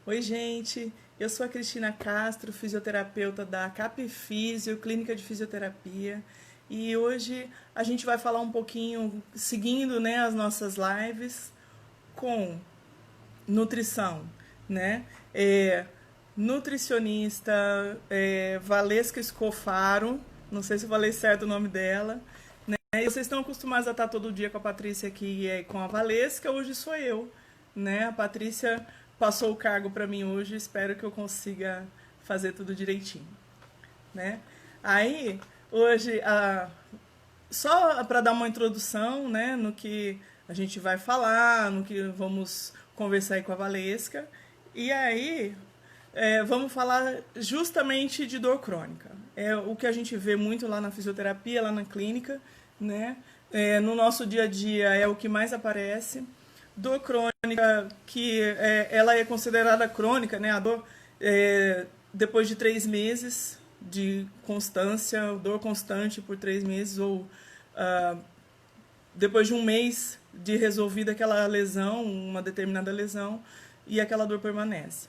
Oi, gente. Eu sou a Cristina Castro, fisioterapeuta da Cap Físio, Clínica de Fisioterapia. E hoje a gente vai falar um pouquinho, seguindo, né, as nossas lives, com nutrição, né? É, nutricionista Valesca Scofaro, não sei se eu falei certo o nome dela, né? E vocês estão acostumados a estar todo dia com a Patrícia aqui e com a Valesca, hoje sou eu, né? A Patrícia passou o cargo para mim hoje, espero que eu consiga fazer tudo direitinho, né? Aí, hoje, só para dar uma introdução, né, no que a gente vai falar, no que vamos conversar aí com a Valesca. E aí, vamos falar justamente de dor crônica. É o que a gente vê muito lá na fisioterapia, lá na clínica, né? No nosso dia a dia é o que mais aparece. Dor crônica, que ela é considerada crônica, né? A dor, depois de 3 meses de constância, dor constante por 3 meses, ou depois de um mês de resolvida aquela lesão, uma determinada lesão, e aquela dor permanece.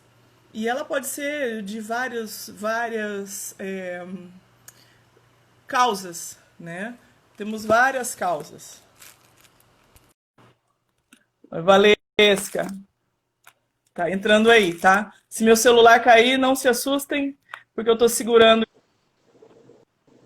E ela pode ser de várias causas, né? Temos várias causas. Oi, Valesca. Tá entrando aí, tá? Se meu celular cair, não se assustem, porque eu tô segurando.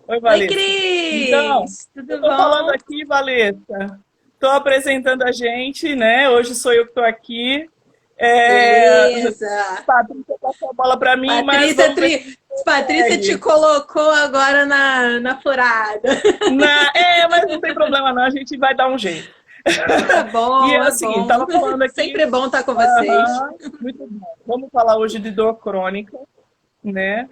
Oi, Oi, Valesca. Então, Cris! eu Tudo tô falando bom? aqui, Valesca. Tô apresentando a gente, né? Hoje sou eu que tô aqui. É... Beleza. Patrícia passou a bola para mim, mas Patrícia, vamos ver se Patrícia te consegue. colocou agora na furada. Mas não tem problema não, a gente vai dar um jeito. Tá E bom, é o é seguinte, bom. tava falando aqui, Sempre bom estar com vocês. aham, muito bom. Vamos falar hoje de dor crônica, né?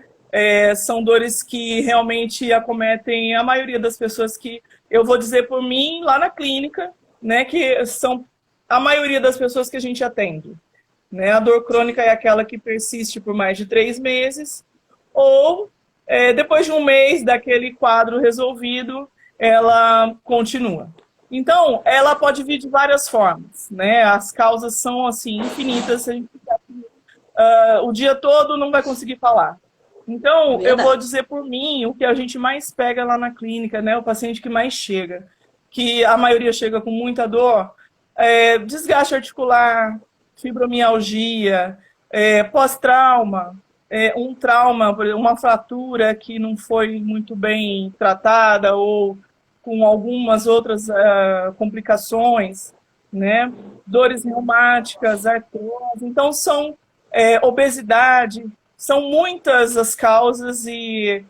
São dores que realmente acometem a maioria das pessoas que, eu vou dizer por mim, lá na clínica, né? Que são a maioria das pessoas que a gente atende. Né? A dor crônica é aquela que persiste por mais de 3 meses, ou depois de um mês daquele quadro resolvido, ela continua. Então, ela pode vir de várias formas, né? As causas são assim infinitas, a gente fica aqui, o dia todo não vai conseguir falar. Então, eu vou Verdade. dizer por mim o que a gente mais pega lá na clínica, né? O paciente que mais chega, que a maioria chega com muita dor, desgaste articular, fibromialgia, pós-trauma, um trauma, uma fratura que não foi muito bem tratada ou com algumas outras complicações, né? Dores reumáticas, artrose. Então, são obesidade, são muitas as causas e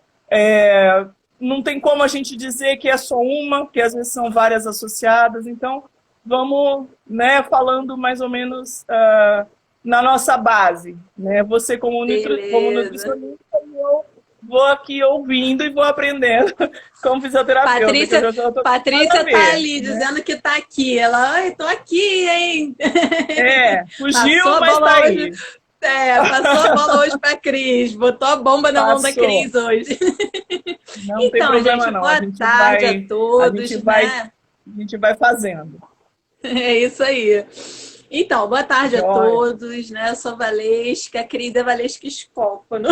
não tem como a gente dizer que é só uma, porque às vezes são várias associadas. Então, vamos, né, falando mais ou menos na nossa base. Né? Você como Beleza. nutricionista, eu vou aqui ouvindo e vou aprendendo como fisioterapeuta, que eu Patrícia, já estou acostumada a Patrícia tá ver. ali Né? dizendo que tá aqui. Ela, ai, tô aqui, hein? Passou Fugiu, a mas está bola hoje. aí. Passou a bola hoje pra Cris. Botou a bomba na mão da Passou. Cris hoje. Não tem Então, problema gente, não. A boa gente tarde a vai, a todos, gente vai, né? a gente vai fazendo. É isso aí. Então, boa tarde a Joia. todos, né? Eu sou Valesca, a Cris é Valesca Scófano.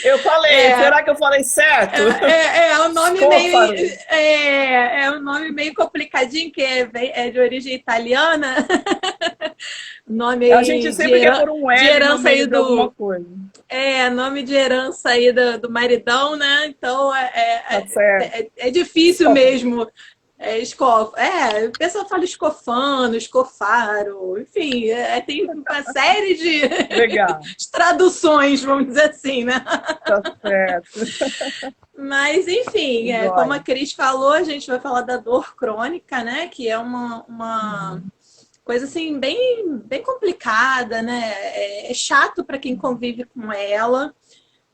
Eu falei, É, será que eu falei certo? é um nome meio Scófaro. é um nome meio complicadinho, que é de origem italiana, A gente nome sempre quer pôr um de L no herança aí meio de alguma do coisa. nome de herança aí do maridão, né? Então Tá certo. é difícil Scófaro. mesmo. O pessoal fala escofano, escofaro, enfim, tem uma série de, Legal. de traduções, vamos dizer assim, né? Tá certo. Mas, enfim, como a Joia. Cris falou, a gente vai falar da dor crônica, né? Que é uma Uhum. coisa assim bem complicada, né? É chato para quem convive com ela,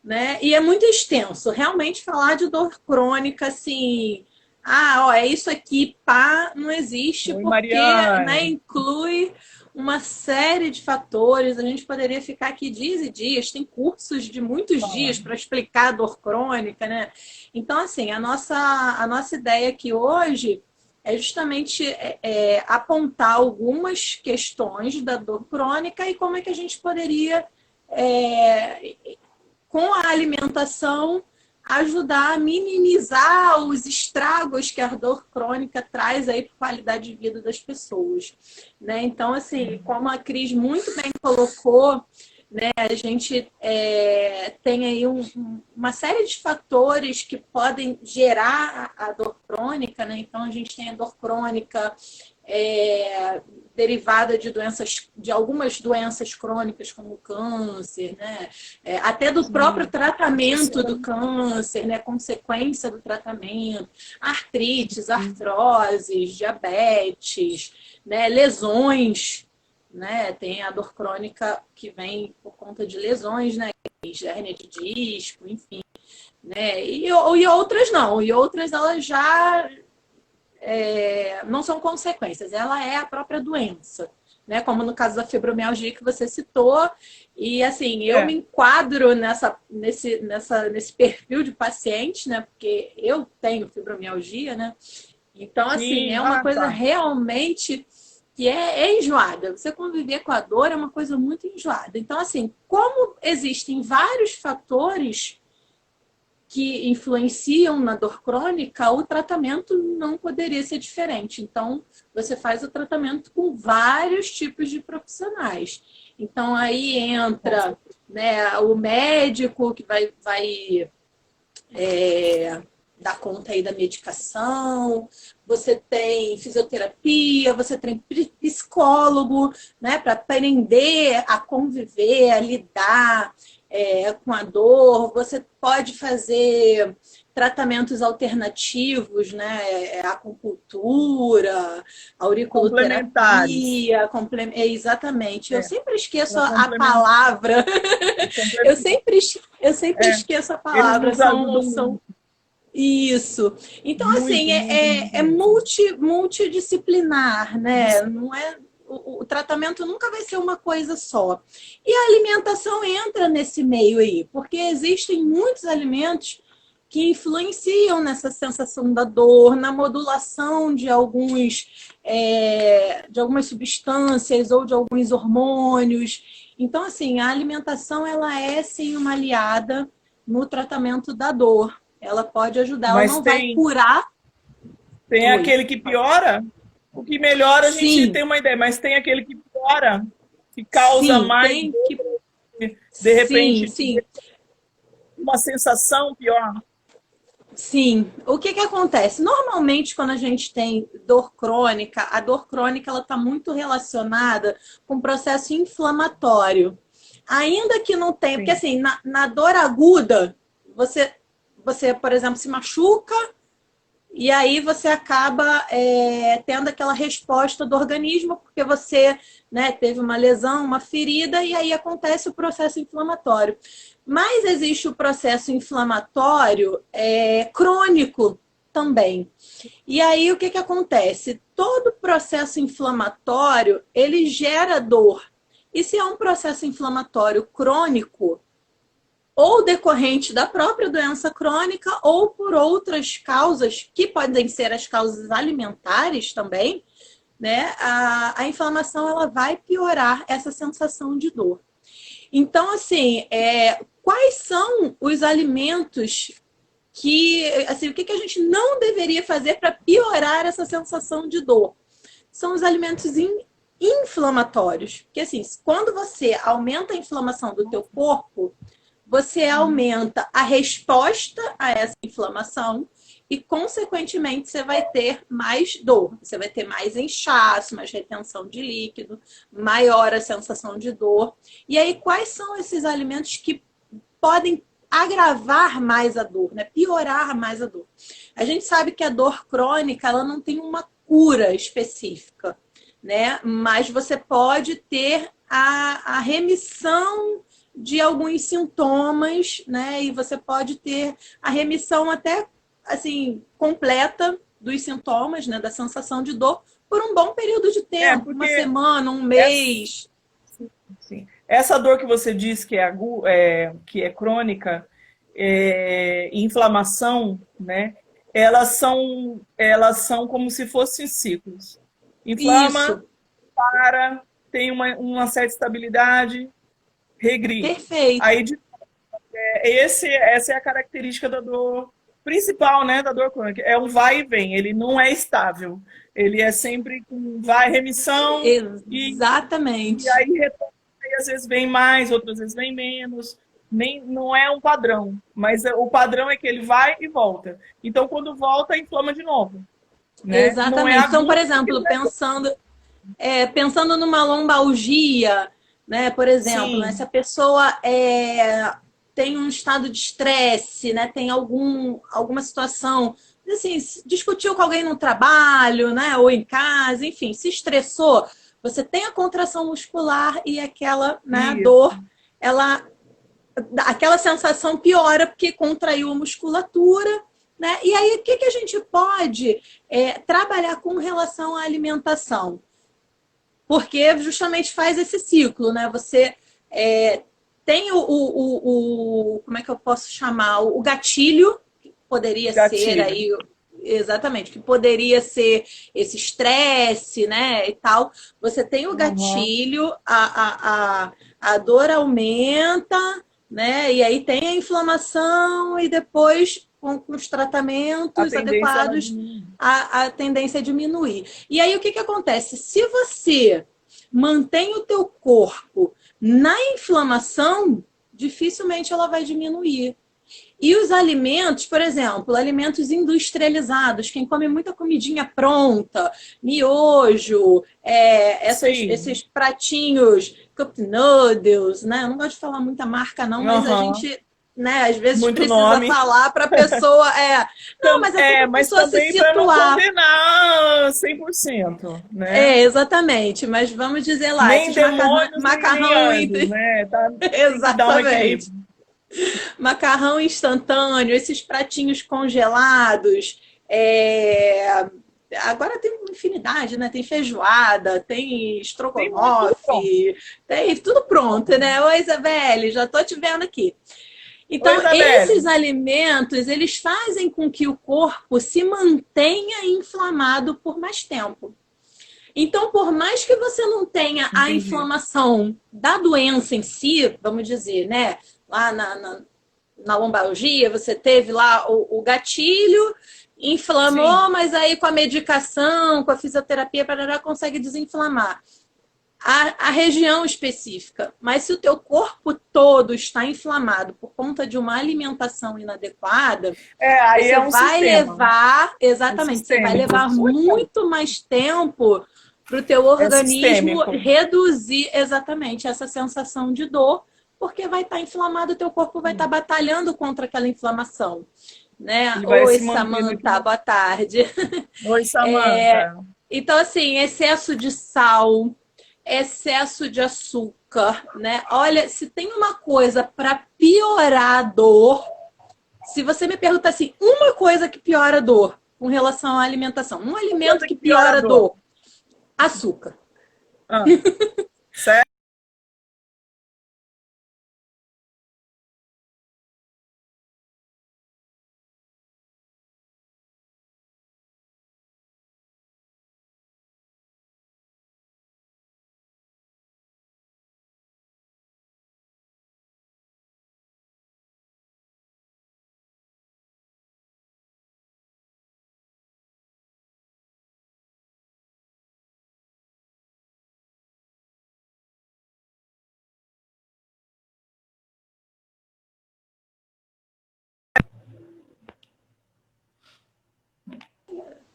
né? E é muito extenso. Realmente falar de dor crônica, assim, ó, é isso aqui, pá, não existe, Oi, porque, né, Mariane. inclui uma série de fatores. A gente poderia ficar aqui dias e dias, tem cursos de muitos Fala. dias para explicar a dor crônica, né? Então, assim, a nossa ideia aqui hoje é justamente apontar algumas questões da dor crônica e como é que a gente poderia, com a alimentação, ajudar a minimizar os estragos que a dor crônica traz aí para a qualidade de vida das pessoas, né? Então, assim, como a Cris muito bem colocou, né, a gente tem aí uma série de fatores que podem gerar a dor crônica, né? Então, a gente tem a dor crônica derivada de algumas doenças crônicas, como o câncer, né? Até do próprio tratamento do câncer, né? Consequência do tratamento, artrites, artroses, diabetes, né? Lesões, né? Tem a dor crônica que vem por conta de lesões, né? Hérnia de disco, enfim, né? E outras não, e outras elas já não são consequências, ela é a própria doença, né? Como no caso da fibromialgia que você citou, e assim, eu me enquadro nesse perfil de paciente, né? Porque eu tenho fibromialgia, né? Então, assim, é uma coisa realmente que é enjoada. Você conviver com a dor é uma coisa muito enjoada. Então, assim, como existem vários fatores que influenciam na dor crônica, o tratamento não poderia ser diferente. Então, você faz o tratamento com vários tipos de profissionais. Então, aí entra, né, o médico que vai dar conta aí da medicação, você tem fisioterapia, você tem psicólogo, né, para aprender a conviver, a lidar com a dor. Você pode fazer tratamentos alternativos, né, acupuntura, auriculoterapia, exatamente. Eu sempre esqueço a palavra. Eu sempre esqueço a palavra. São isso. Então, assim, é multidisciplinar, né? Não é, o tratamento nunca vai ser uma coisa só. E a alimentação entra nesse meio aí, porque existem muitos alimentos que influenciam nessa sensação da dor, na modulação de algumas substâncias ou de alguns hormônios. Então, assim, a alimentação ela é sim uma aliada no tratamento da dor. Ela pode ajudar, ela não vai curar. Tem aquele que piora, o que melhora a gente tem uma ideia, mas tem aquele que piora, que causa mais dor, de repente, uma sensação pior. Sim. O que acontece? Normalmente, quando a gente tem dor crônica, a dor crônica ela está muito relacionada com o processo inflamatório. Ainda que não tenha, porque assim, na dor aguda, você, por exemplo, se machuca e aí você acaba tendo aquela resposta do organismo porque você, né, teve uma lesão, uma ferida, e aí acontece o processo inflamatório. Mas existe o processo inflamatório crônico também. E aí o que acontece? Todo processo inflamatório, ele gera dor. E se é um processo inflamatório crônico, ou decorrente da própria doença crônica, ou por outras causas, que podem ser as causas alimentares também, né? A inflamação ela vai piorar essa sensação de dor. Então, assim, quais são os alimentos que, assim, o que a gente não deveria fazer para piorar essa sensação de dor? São os alimentos inflamatórios. Porque, assim, quando você aumenta a inflamação do teu corpo, você aumenta a resposta a essa inflamação e, consequentemente, você vai ter mais dor. Você vai ter mais inchaço, mais retenção de líquido, maior a sensação de dor. E aí, quais são esses alimentos que podem agravar mais a dor, né? Piorar mais a dor? A gente sabe que a dor crônica ela não tem uma cura específica, né? Mas você pode ter a remissão de alguns sintomas, né? E você pode ter a remissão até assim completa dos sintomas, né? Da sensação de dor por um bom período de tempo, uma semana, um mês. Sim. Essa dor que você diz que que é crônica, inflamação, né? elas são como se fossem ciclos. Inflama, Isso, para, tem uma certa estabilidade, regride. perfeito. Aí, essa é a característica da dor principal, né, da dor crônica. É um vai e vem, ele não é estável. Ele é sempre com vai, remissão, e Exatamente. aí retorna, e às vezes vem mais, outras vezes vem menos. Nem, não é um padrão, mas o padrão é que ele vai e volta. Então, quando volta, inflama de novo, né? Não é Exatamente. Então, por agudo porque exemplo, não é. pensando numa lombalgia, né, por exemplo, né, se Sim, a pessoa tem um estado de estresse, né, tem alguma situação, assim, discutiu com alguém no trabalho, né, ou em casa, enfim, se estressou, você tem a contração muscular e aquela, né, isso. dor, ela, aquela sensação piora porque contraiu a musculatura, né? E aí, o que a gente pode trabalhar com relação à alimentação? Porque justamente faz esse ciclo, né? Você tem como é que eu posso chamar? O gatilho, que poderia ser Gatilho. aí, exatamente, que poderia ser esse estresse, né? E tal. Você tem o Uhum. gatilho, a dor aumenta, né? E aí tem a inflamação, e depois, com os A tratamentos tendência ela adequados, diminui. a tendência é diminuir. E aí o que acontece? Se você mantém o teu corpo na inflamação, dificilmente ela vai diminuir. E os alimentos, por exemplo, alimentos industrializados, quem come muita comidinha pronta, miojo, Sim. esses pratinhos, cup noodles, né? Eu não gosto de falar muita marca, não, mas a Uhum. gente, né, às vezes Muito precisa nome. falar para a pessoa. Não, mas até para a Mas pessoa se também para não situar. condenar 100%, né? Exatamente, mas vamos dizer lá, Nem esses demônios, nem macarrão, anjos, né? Tá, tem que dar um exatamente. equilíbrio. Macarrão instantâneo, esses pratinhos congelados. é, Agora tem uma infinidade, né? Tem feijoada, tem Tem muito, tudo pronto. estrogonofe, tem tudo pronto, né? Oi, Isabelle, já tô te vendo aqui. Oi, Então, Isabelle. esses alimentos, eles fazem com que o corpo se mantenha inflamado por mais tempo. Então, por mais que você não tenha a Entendi. inflamação da doença em si, vamos dizer, né? Lá na lombalgia, você teve lá o gatilho, inflamou, Sim. mas aí com a medicação, com a fisioterapia, parará, consegue desinflamar a região específica. Mas se o teu corpo todo está inflamado por conta de uma alimentação inadequada, Aí você é um vai sistema. levar, É exatamente, você vai sistêmico. levar muito mais tempo para o teu É organismo sistêmico. reduzir exatamente essa sensação de dor, porque vai estar inflamado, o teu corpo vai estar batalhando contra aquela inflamação. Né? Ele vai Oi, se mantendo Samanta, aqui. boa tarde. Oi, Samanta. Então, assim, excesso de sal, excesso de açúcar, né? Olha, se tem uma coisa para piorar a dor, se você me pergunta assim, uma coisa que piora a dor com relação à alimentação, um alimento Coisa que que piora a piora a dor. dor, açúcar. Ah, certo?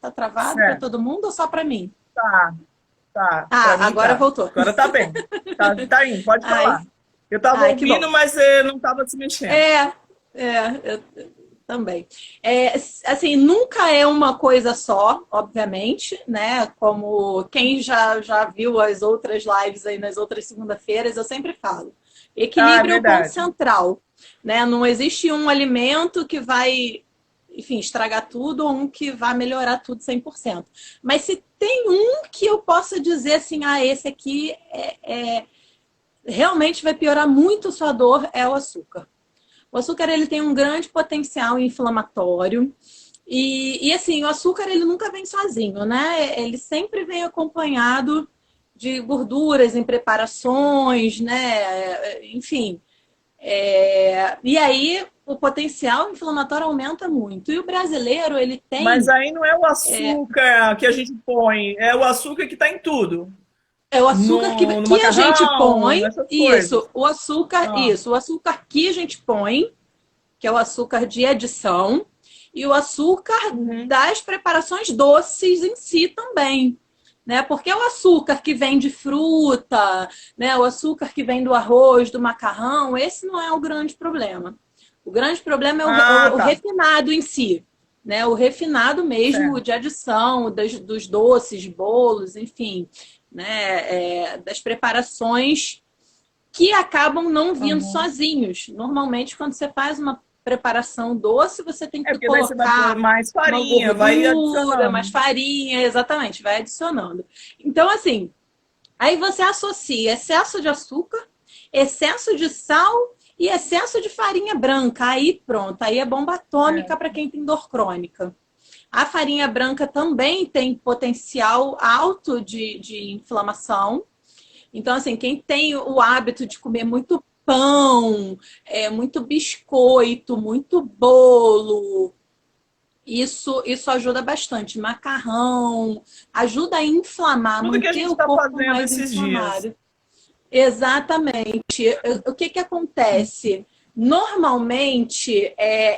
Tá travado para Certo. todo mundo ou só para mim? Tá, tá. Pra Ah, mim agora tá. voltou. Agora tá bem. Tá indo, pode Ai, falar. Eu tava ai, que ouvindo, bom. mas não tava se mexendo. É, eu também. Assim, nunca é uma coisa só, obviamente, né? Como quem já viu as outras lives aí nas outras segunda-feiras, eu sempre falo. Ah, é Equilíbrio é o ponto verdade. central, né? Não existe um alimento que vai, enfim, estragar tudo ou um que vai melhorar tudo 100%. Mas se tem um que eu possa dizer assim, esse aqui realmente vai piorar muito sua dor, é o açúcar. O açúcar ele tem um grande potencial inflamatório E assim, o açúcar ele nunca vem sozinho, né? Ele sempre vem acompanhado de gorduras em preparações, né? Enfim. E aí o potencial inflamatório aumenta muito. E o brasileiro, ele Mas tem. aí não é o açúcar que a gente põe, é o açúcar que está em tudo. É o açúcar No que a gente macarrão, põe, nessas coisas. isso, o açúcar que a gente põe, que é o açúcar de adição, e o açúcar Uhum. das preparações doces em si também. Né? Porque o açúcar que vem de fruta, né? O açúcar que vem do arroz, do macarrão, esse não é o grande problema. O grande problema é Ah, o tá. refinado em si. Né? O refinado mesmo Certo. de adição, dos doces, bolos, enfim, né? Das preparações que acabam não vindo Uhum. sozinhos. Normalmente, quando você faz uma preparação doce, você tem É que porque daí você vai pôr colocar mais uma farinha, vai gordura, mais adicionando. farinha, exatamente, vai adicionando. Então, assim, aí você associa excesso de açúcar, excesso de sal e excesso de farinha branca. Aí pronto, aí é bomba atômica para É. quem tem dor crônica. A farinha branca também tem potencial alto de inflamação. Então, assim, quem tem o hábito de comer muito pão, muito biscoito, muito bolo, isso ajuda bastante. Macarrão, ajuda a inflamar, Tudo que a manter gente o está corpo fazendo mais esses dias. inflamado. Exatamente. O que que acontece? Normalmente,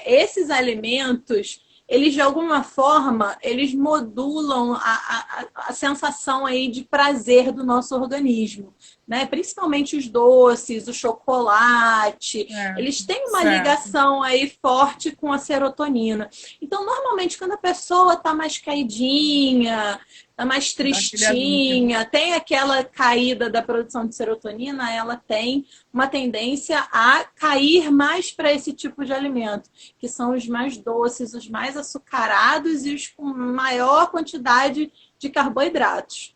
esses alimentos, eles de alguma forma, eles modulam a sensação aí de prazer do nosso organismo, né? Principalmente os doces, o chocolate, eles Certo, têm uma certo. ligação aí forte com a serotonina. Então, normalmente, quando a pessoa está mais caidinha, tá mais Dá aquele alívio. tristinha, tem aquela caída da produção de serotonina, ela tem uma tendência a cair mais para esse tipo de alimento, que são os mais doces, os mais açucarados e os com maior quantidade de carboidratos.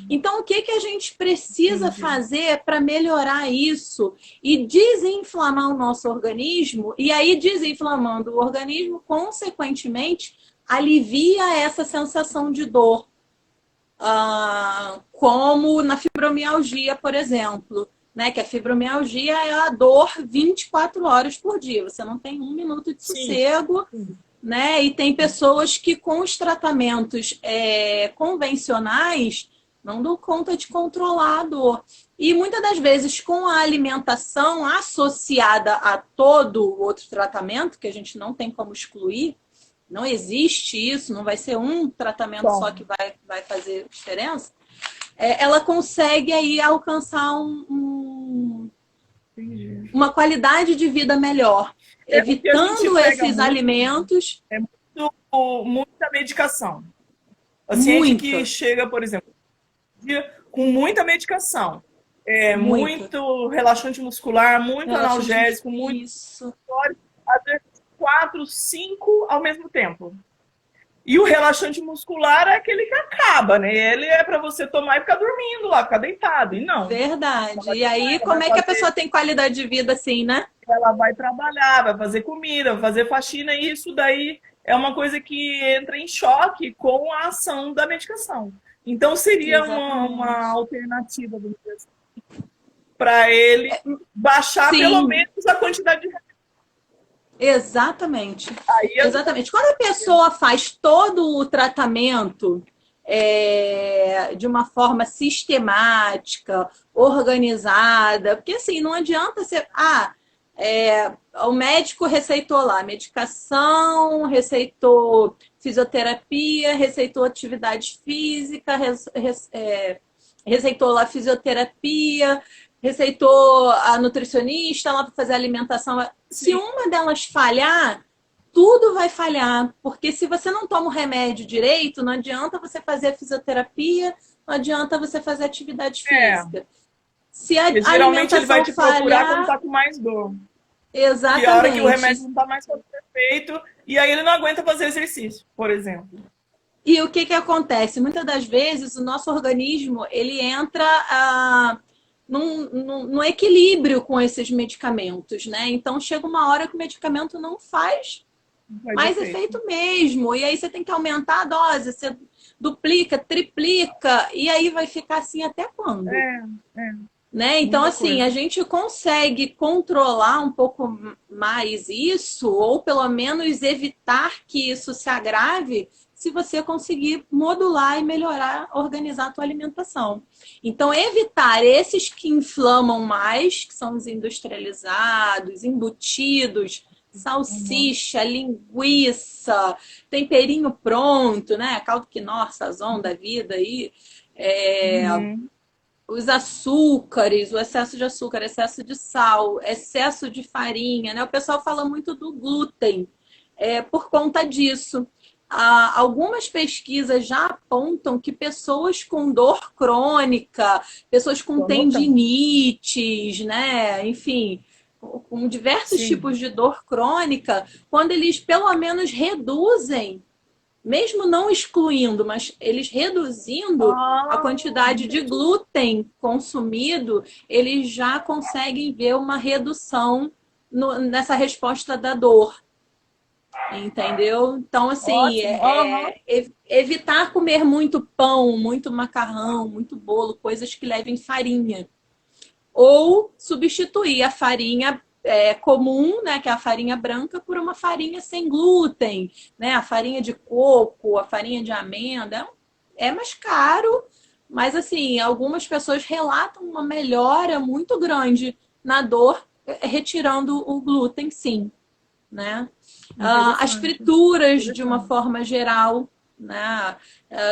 Então, o que, que a gente precisa Entendi. fazer para melhorar isso e desinflamar o nosso organismo? E aí, desinflamando o organismo, consequentemente, alivia essa sensação de dor, como na fibromialgia, por exemplo. Né, que a fibromialgia é a dor 24 horas por dia. Você não tem um minuto de Sim, sossego, sim. né? E tem pessoas que com os tratamentos convencionais não dão conta de controlar a dor. E muitas das vezes com a alimentação associada a todo o outro tratamento, que a gente não tem como excluir, não existe isso, não vai ser um tratamento só Bom, que vai fazer diferença, ela consegue aí alcançar entendi. uma qualidade de vida melhor, O que a gente evitando pega esses muito alimentos. é muita medicação. Paciente que Muita, chega, por exemplo, com muita medicação, muita. muito relaxante muscular, muito Relaxante, analgésico, muito isso. às vezes 4, 5 ao mesmo tempo. E o relaxante muscular é aquele que acaba, né? Ele é para você tomar e ficar dormindo lá, ficar deitado. E não. Verdade. Ela E aí, vai como é que a fazer, pessoa tem qualidade de vida assim, né? ela vai trabalhar, vai fazer comida, vai fazer faxina, e isso daí é uma coisa que entra em choque com a ação da medicação. Então seria uma Exatamente. alternativa para ele baixar pelo Sim, menos a quantidade de exatamente. aí Exatamente. Quando a pessoa faz todo o tratamento de uma forma sistemática, organizada, porque assim, não adianta você. O médico receitou lá medicação, receitou fisioterapia, receitou atividade física, receitou lá fisioterapia, receitou a nutricionista lá para fazer a alimentação. Se sim, uma delas falhar, tudo vai falhar, porque se você não toma o remédio direito, não adianta você fazer a fisioterapia, não adianta você fazer atividade é. física. Se a Porque geralmente ele vai alimentação te procurar quando falhar, está com mais dor. Que a hora que o remédio exatamente. não está mais fazendo efeito, e aí ele não aguenta fazer exercício, por exemplo. E o que que acontece? Muitas das vezes o nosso organismo ele entra num equilíbrio com esses medicamentos, né? Então chega uma hora que o medicamento não faz faz mais efeito. efeito mesmo. E aí você tem que aumentar a dose, você duplica, triplica, e aí vai ficar assim até quando? É, é, Né? Então, muita assim, a coisa. gente consegue controlar um pouco mais isso, ou pelo menos evitar que isso se agrave, se você conseguir modular e melhorar, organizar a tua alimentação. Então, evitar esses que inflamam mais, que são os industrializados, embutidos, Uhum. salsicha, linguiça, temperinho pronto, né? Caldo quinó, sazon da vida aí. É, Uhum. os açúcares, o excesso de açúcar, excesso de sal, excesso de farinha, né? O pessoal fala muito do glúten por conta disso. Algumas pesquisas já apontam que pessoas com dor crônica, pessoas com Tô anotando. tendinites, né? Enfim, com diversos Sim. tipos de dor crônica, quando eles pelo menos reduzem mesmo não excluindo, mas eles reduzindo a Ah, quantidade de entendi. glúten consumido, eles já conseguem ver uma redução nessa resposta da dor. Entendeu? Então, assim, Ótimo. Aham. evitar comer muito pão, muito macarrão, muito bolo, coisas que levem farinha ou substituir a farinha comum, né, que é a farinha branca, por uma farinha sem glúten, né, a farinha de coco, a farinha de amêndoa. É mais caro, mas assim, algumas pessoas relatam uma melhora muito grande na dor, retirando o glúten, sim, né? As Interessante. frituras, de uma Interessante. forma geral, né?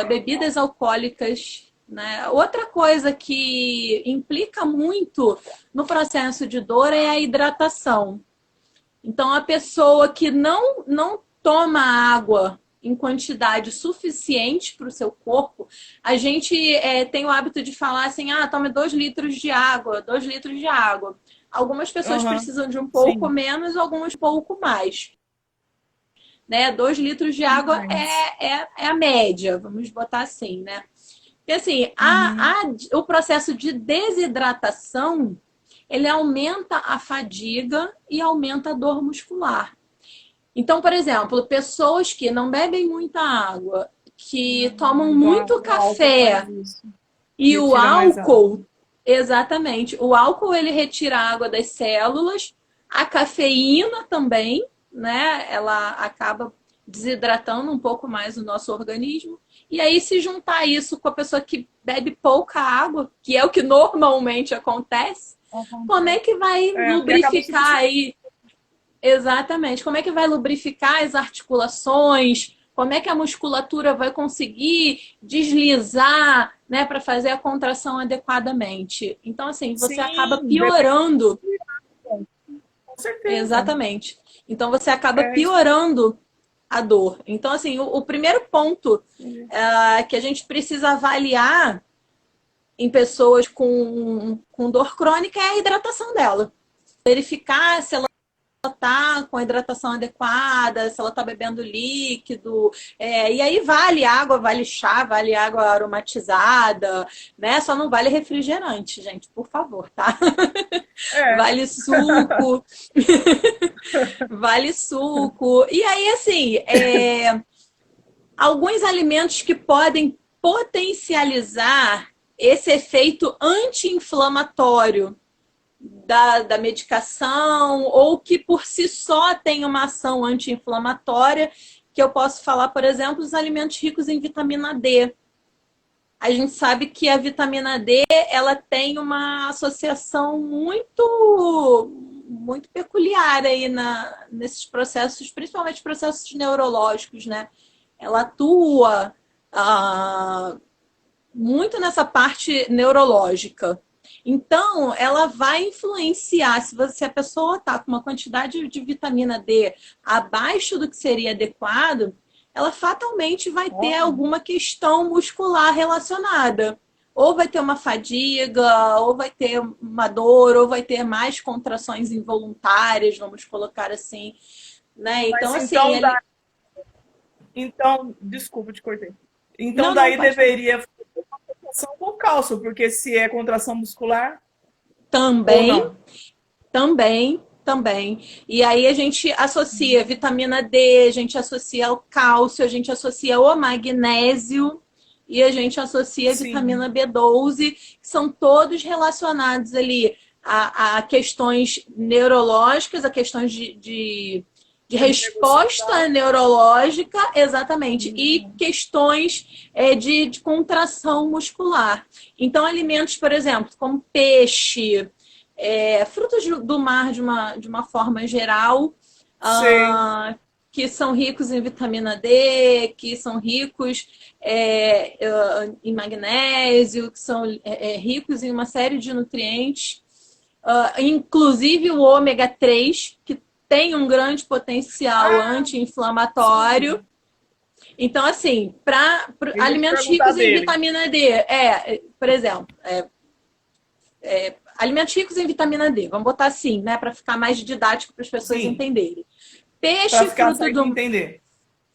Bebidas alcoólicas. Né? Outra coisa que implica muito no processo de dor é a hidratação. Então, a pessoa que não toma água em quantidade suficiente para o seu corpo, a gente tem o hábito de falar assim: tome 2 litros de água, 2 litros de água. Algumas pessoas Aham. precisam de um pouco Sim. menos, algumas um pouco mais, né? 2 litros de água Mas. é a média, vamos botar assim, né? Porque assim, Uhum. o processo de desidratação ele aumenta a fadiga e aumenta a dor muscular. Então, por exemplo, pessoas que não bebem muita água, que tomam Então, muito o álcool faz café isso. e o Retira mais água. álcool, exatamente, o álcool ele retira a água das células, a cafeína também, né? Ela acaba desidratando um pouco mais o nosso organismo. E aí, se juntar isso com a pessoa que bebe pouca água, que é o que normalmente acontece, como é Acontece. que vai É, e acaba lubrificar substituindo. aí? Exatamente. Como é que vai lubrificar as articulações? Como é que a musculatura vai conseguir deslizar, né, para fazer a contração adequadamente? Então, assim, você acaba Sim, depende piorando. com certeza. Exatamente. Então, você acaba É isso. piorando a dor. Então, assim, o primeiro ponto que a gente precisa avaliar em pessoas com dor crônica é a hidratação dela. Verificar se ela tá com a hidratação adequada, se ela tá bebendo líquido. E aí vale água, vale chá, vale água aromatizada, né? Só não vale refrigerante, gente, por favor, tá? É, Vale suco, vale suco. E aí, assim, alguns alimentos que podem potencializar esse efeito anti-inflamatório da medicação, ou que por si só tem uma ação anti-inflamatória, que eu posso falar, por exemplo, os alimentos ricos em vitamina D. A gente sabe que a vitamina D ela tem uma associação muito peculiar aí nesses processos, principalmente processos neurológicos, né? Ela atua muito nessa parte neurológica. Então, ela vai influenciar se a pessoa está com uma quantidade de vitamina D abaixo do que seria adequado, ela fatalmente vai ter olha, alguma questão muscular relacionada. Ou vai ter uma fadiga, ou vai ter uma dor, ou vai ter mais contrações involuntárias, vamos colocar assim, né? Então, mas assim, então, desculpa, te cortei. Então, não, não, daí pode falar. deveria fazer contração com cálcio, porque se é contração muscular ou Também, não. também. também. E aí a gente associa vitamina D, a gente associa o cálcio, a gente associa o magnésio e a gente associa a vitamina Sim. B12, que são todos relacionados ali a questões neurológicas, a questões de Sistema nervoso resposta central. neurológica, exatamente, e Hum. questões de contração muscular. Então, alimentos, por exemplo, como peixe, frutos do mar de uma forma geral, Sei. que são ricos em vitamina D, que são ricos em magnésio, que são ricos em uma série de nutrientes, inclusive o ômega 3, que tem um grande potencial Ah, anti-inflamatório. sim. Então, assim, para Eu ia te alimentos perguntar ricos em dele. vitamina D, por exemplo, alimentos ricos em vitamina D, vamos botar assim, né, para ficar mais didático para as pessoas Sim, entenderem. para Peixe, ficar certo de entender.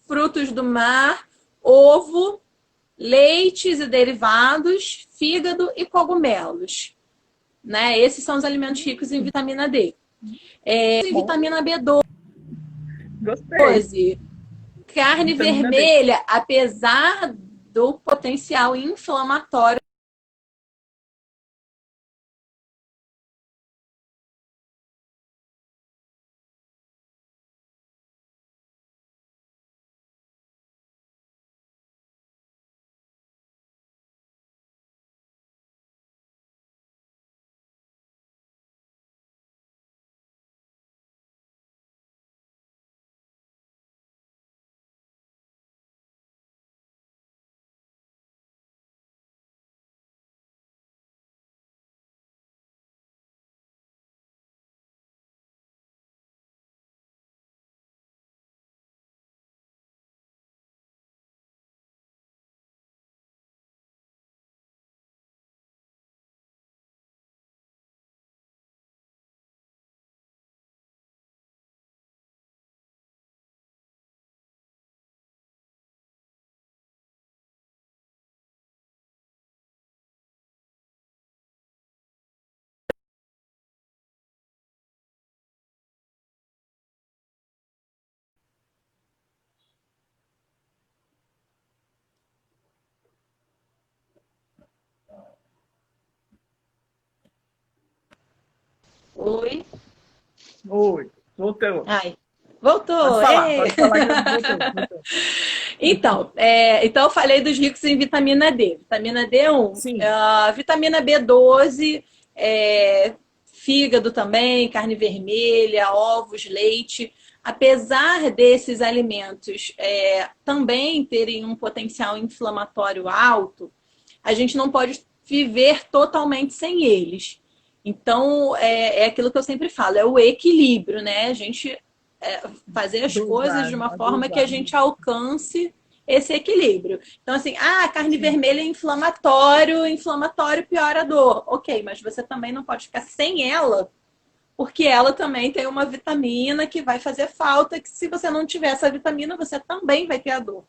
frutos do mar, ovo, leites e derivados, fígado e cogumelos. Né? Esses são os alimentos ricos em vitamina D. Em Bom, vitamina gostei. B12, carne Vitamina D. vermelha, apesar do potencial inflamatório. Oi. Oi, voltou. Ai, voltou. Pode falar que voltou, voltou. Então eu falei dos ricos em vitamina D. Vitamina D1, Sim, vitamina B12, fígado também, carne vermelha, ovos, leite. Apesar desses alimentos também terem um potencial inflamatório alto, a gente não pode viver totalmente sem eles. Então, é aquilo que eu sempre falo, é o equilíbrio, né? A gente fazer as coisas dosar, de uma a forma que a dosar. gente alcance esse equilíbrio. Então, assim, carne Sim. vermelha é inflamatório, inflamatório piora a dor. Ok, mas você também não pode ficar sem ela, porque ela também tem uma vitamina que vai fazer falta, que se você não tiver essa vitamina, você também vai ter a dor.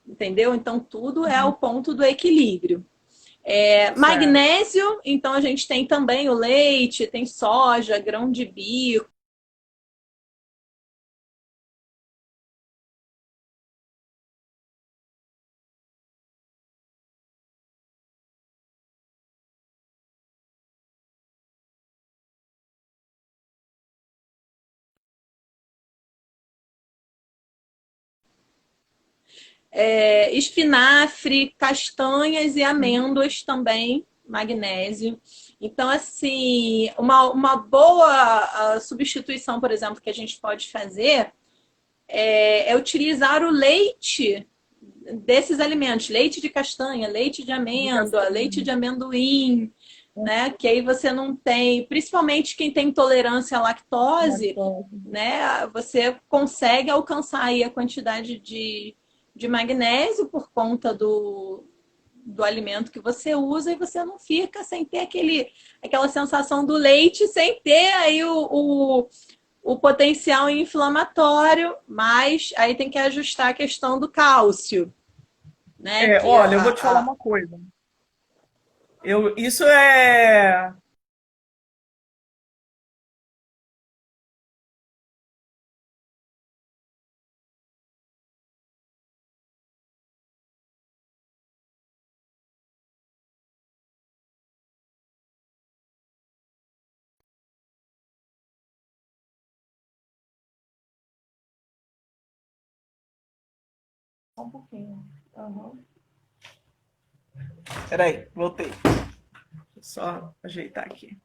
Entendeu? Então, tudo é o Uhum. ponto do equilíbrio. Certo. Magnésio, então a gente tem também o leite, tem soja, grão de bico. Espinafre, castanhas e amêndoas também, magnésio. Então, assim, uma boa substituição, por exemplo, que a gente pode fazer utilizar o leite desses alimentos, leite de castanha, leite de De amêndoa, leite castanha. de amendoim, né? Que aí você não tem, principalmente quem tem intolerância à lactose, Lactose. né? Você consegue alcançar aí a quantidade de magnésio por conta do alimento que você usa e você não fica sem ter aquela sensação do leite, sem ter aí o potencial inflamatório, mas aí tem que ajustar a questão do cálcio, né? Que Olha, eu vou te falar uma coisa. Isso é Só um pouquinho. Uhum. Peraí, voltei. Deixa eu só ajeitar aqui.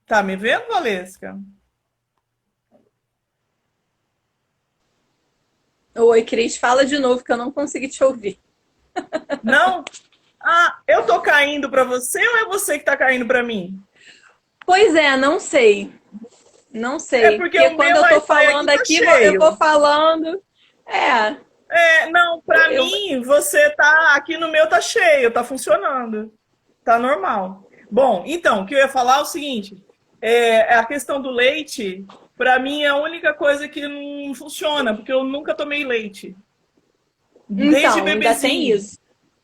Tá me vendo, Valesca? Oi, Cris, fala de novo que eu não consegui te ouvir. Não? Ah, eu tô caindo pra você ou é você que tá caindo pra mim? Pois é, não sei. Não É sei. porque Porque o quando meu eu tô Wi-Fi aqui falando tá aqui, eu vou cheio. falando. É, É, não, eu, pra eu- mim, você tá aqui no meu tá cheio, tá funcionando. Tá normal. Bom, então, o que eu ia falar é o seguinte: é a questão do leite, pra mim é a única coisa que não funciona, porque eu nunca tomei leite, desde Então, ainda tem bebezinho. isso.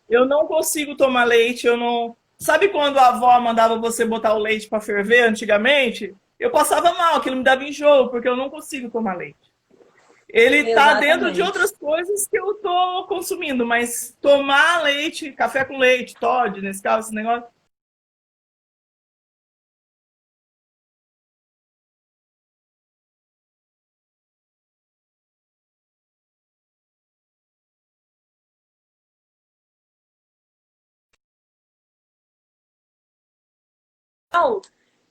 Eu não consigo tomar leite, eu não. Sabe quando a avó mandava você botar o leite para ferver antigamente? Eu passava mal, aquilo me dava enjoo, porque eu não consigo tomar leite. Ele tá dentro de Exatamente. outras coisas que eu tô consumindo, mas tomar leite, café com leite, Toddy, nesse caso, esse negócio. Não,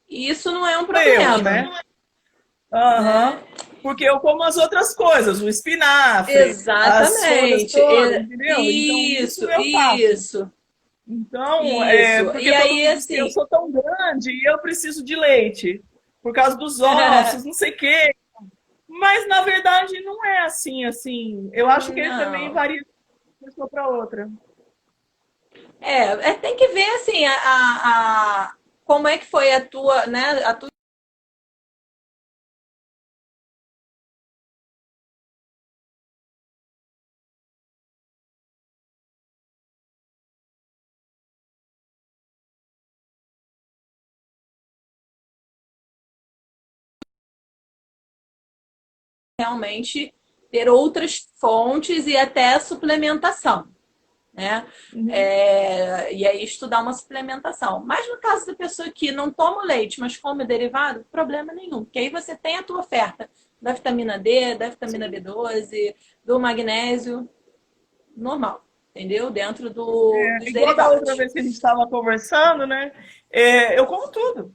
isso não é um Eu, problema, né? Aham. né? Porque eu como as outras coisas, o espinafre, as folhas Exatamente. todas, entendeu? Então, isso Isso, eu faço. isso, Então, isso. porque E todo aí, mundo diz que eu assim, sou tão grande e eu preciso de leite, por causa dos ossos, não sei o quê. Mas, na verdade, não é assim. Eu acho que ele também não. varia de uma pessoa para outra. Tem que ver, assim, como é que foi a tua, né, a tua realmente ter outras fontes e até suplementação, né? Uhum. E aí estudar uma suplementação. Mas no caso da pessoa que não toma o leite, mas come derivado, problema nenhum, porque aí você tem a tua oferta da vitamina D, da vitamina Sim. B12, do magnésio, normal, entendeu? Dentro dos Igual da outra derivados. vez que a gente estava conversando, né? Eu como tudo.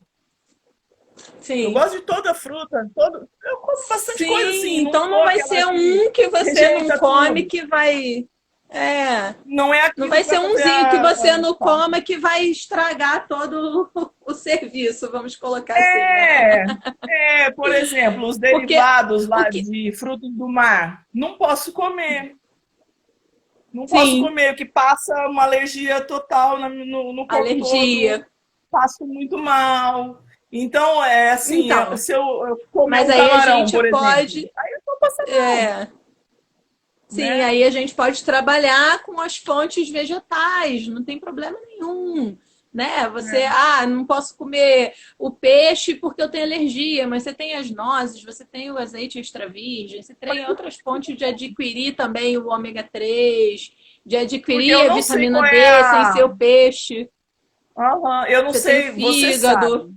Eu Sim. gosto de toda a fruta, todo. Eu como bastante coisa Sim, assim. Não então sou não vai aquela ser que um que você não rejeita come tudo. que vai. É, Não é não aquilo vai que vai ser fazer umzinho que você a não falta. coma que vai estragar todo o serviço, vamos colocar assim, né? É, por exemplo, os Porque derivados o lá que. de frutos do mar. Não posso comer. Não posso Sim, comer, que passa uma alergia total no corpo todo. alergia. Passo muito mal. Então, é assim, Então, se eu comer mas um aí a camarão, gente por exemplo, pode. aí eu vou passar mal, é, Sim, né? aí a gente pode trabalhar com as fontes vegetais, não tem problema nenhum, né? Você, É. não posso comer o peixe porque eu tenho alergia, mas você tem as nozes, você tem o azeite extra virgem, você tem outras fontes de adquirir também o ômega 3, de Porque adquirir eu a não sei vitamina qual é D sem ser a. o peixe. Aham, eu não Você tem o sei, você fígado. sabe,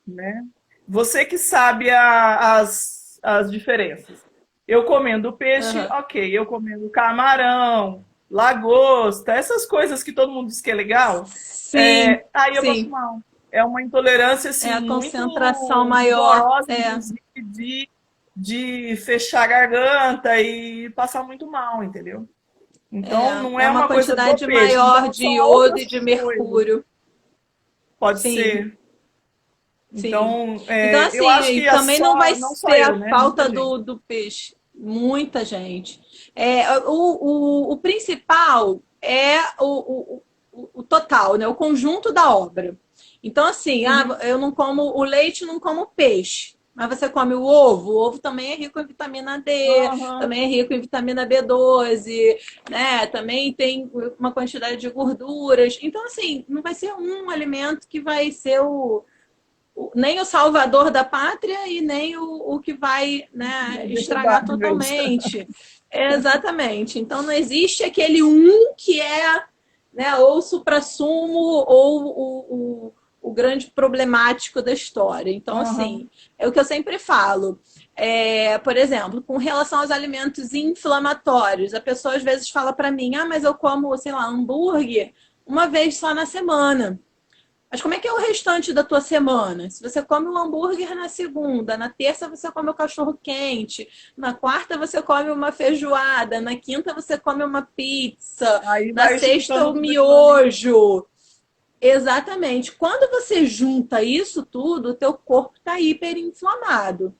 né? Você que sabe as diferenças. Eu comendo peixe, Aham. ok. Eu comendo camarão, lagosta, essas coisas que todo mundo diz que é legal, Sim, aí eu passo sim. mal. É uma intolerância, É assim, a concentração muito maior. vigorosa, inclusive, de fechar a garganta e passar muito mal, entendeu? Então, não É é uma uma coisa do quantidade peixe. maior Então, são de iodo e outras de coisas. mercúrio. Pode Sim, ser. sim. Então, Então, eu acho assim, que também não vai não só ser a eu, né? Muita falta gente. do peixe. Muita gente. O principal é o total, né? O conjunto da obra. Então, assim, Uhum. eu não como o leite, não como peixe. Mas você come o ovo também é rico em vitamina D, Aham. também é rico em vitamina B12, né? Também tem uma quantidade de gorduras. Então, assim, não vai ser um alimento que vai ser nem o salvador da pátria e nem o que vai, né, Derrubar estragar de vez. totalmente. Exatamente. Então não existe aquele um que é, né, ou o suprassumo ou o grande problemático da história. Então, Aham. assim, é o que eu sempre falo. Por exemplo, com relação aos alimentos inflamatórios, a pessoa às vezes fala para mim, ah, mas eu como, sei lá, hambúrguer uma vez só na semana. Mas como é que é o restante da tua semana? Se você come um hambúrguer na segunda, na terça você come o cachorro quente, na quarta você come uma feijoada, na quinta você come uma pizza, Aí na vai sexta juntando o tudo aquilo ali. miojo. Exatamente. Quando você junta isso tudo, o teu corpo está hiperinflamado.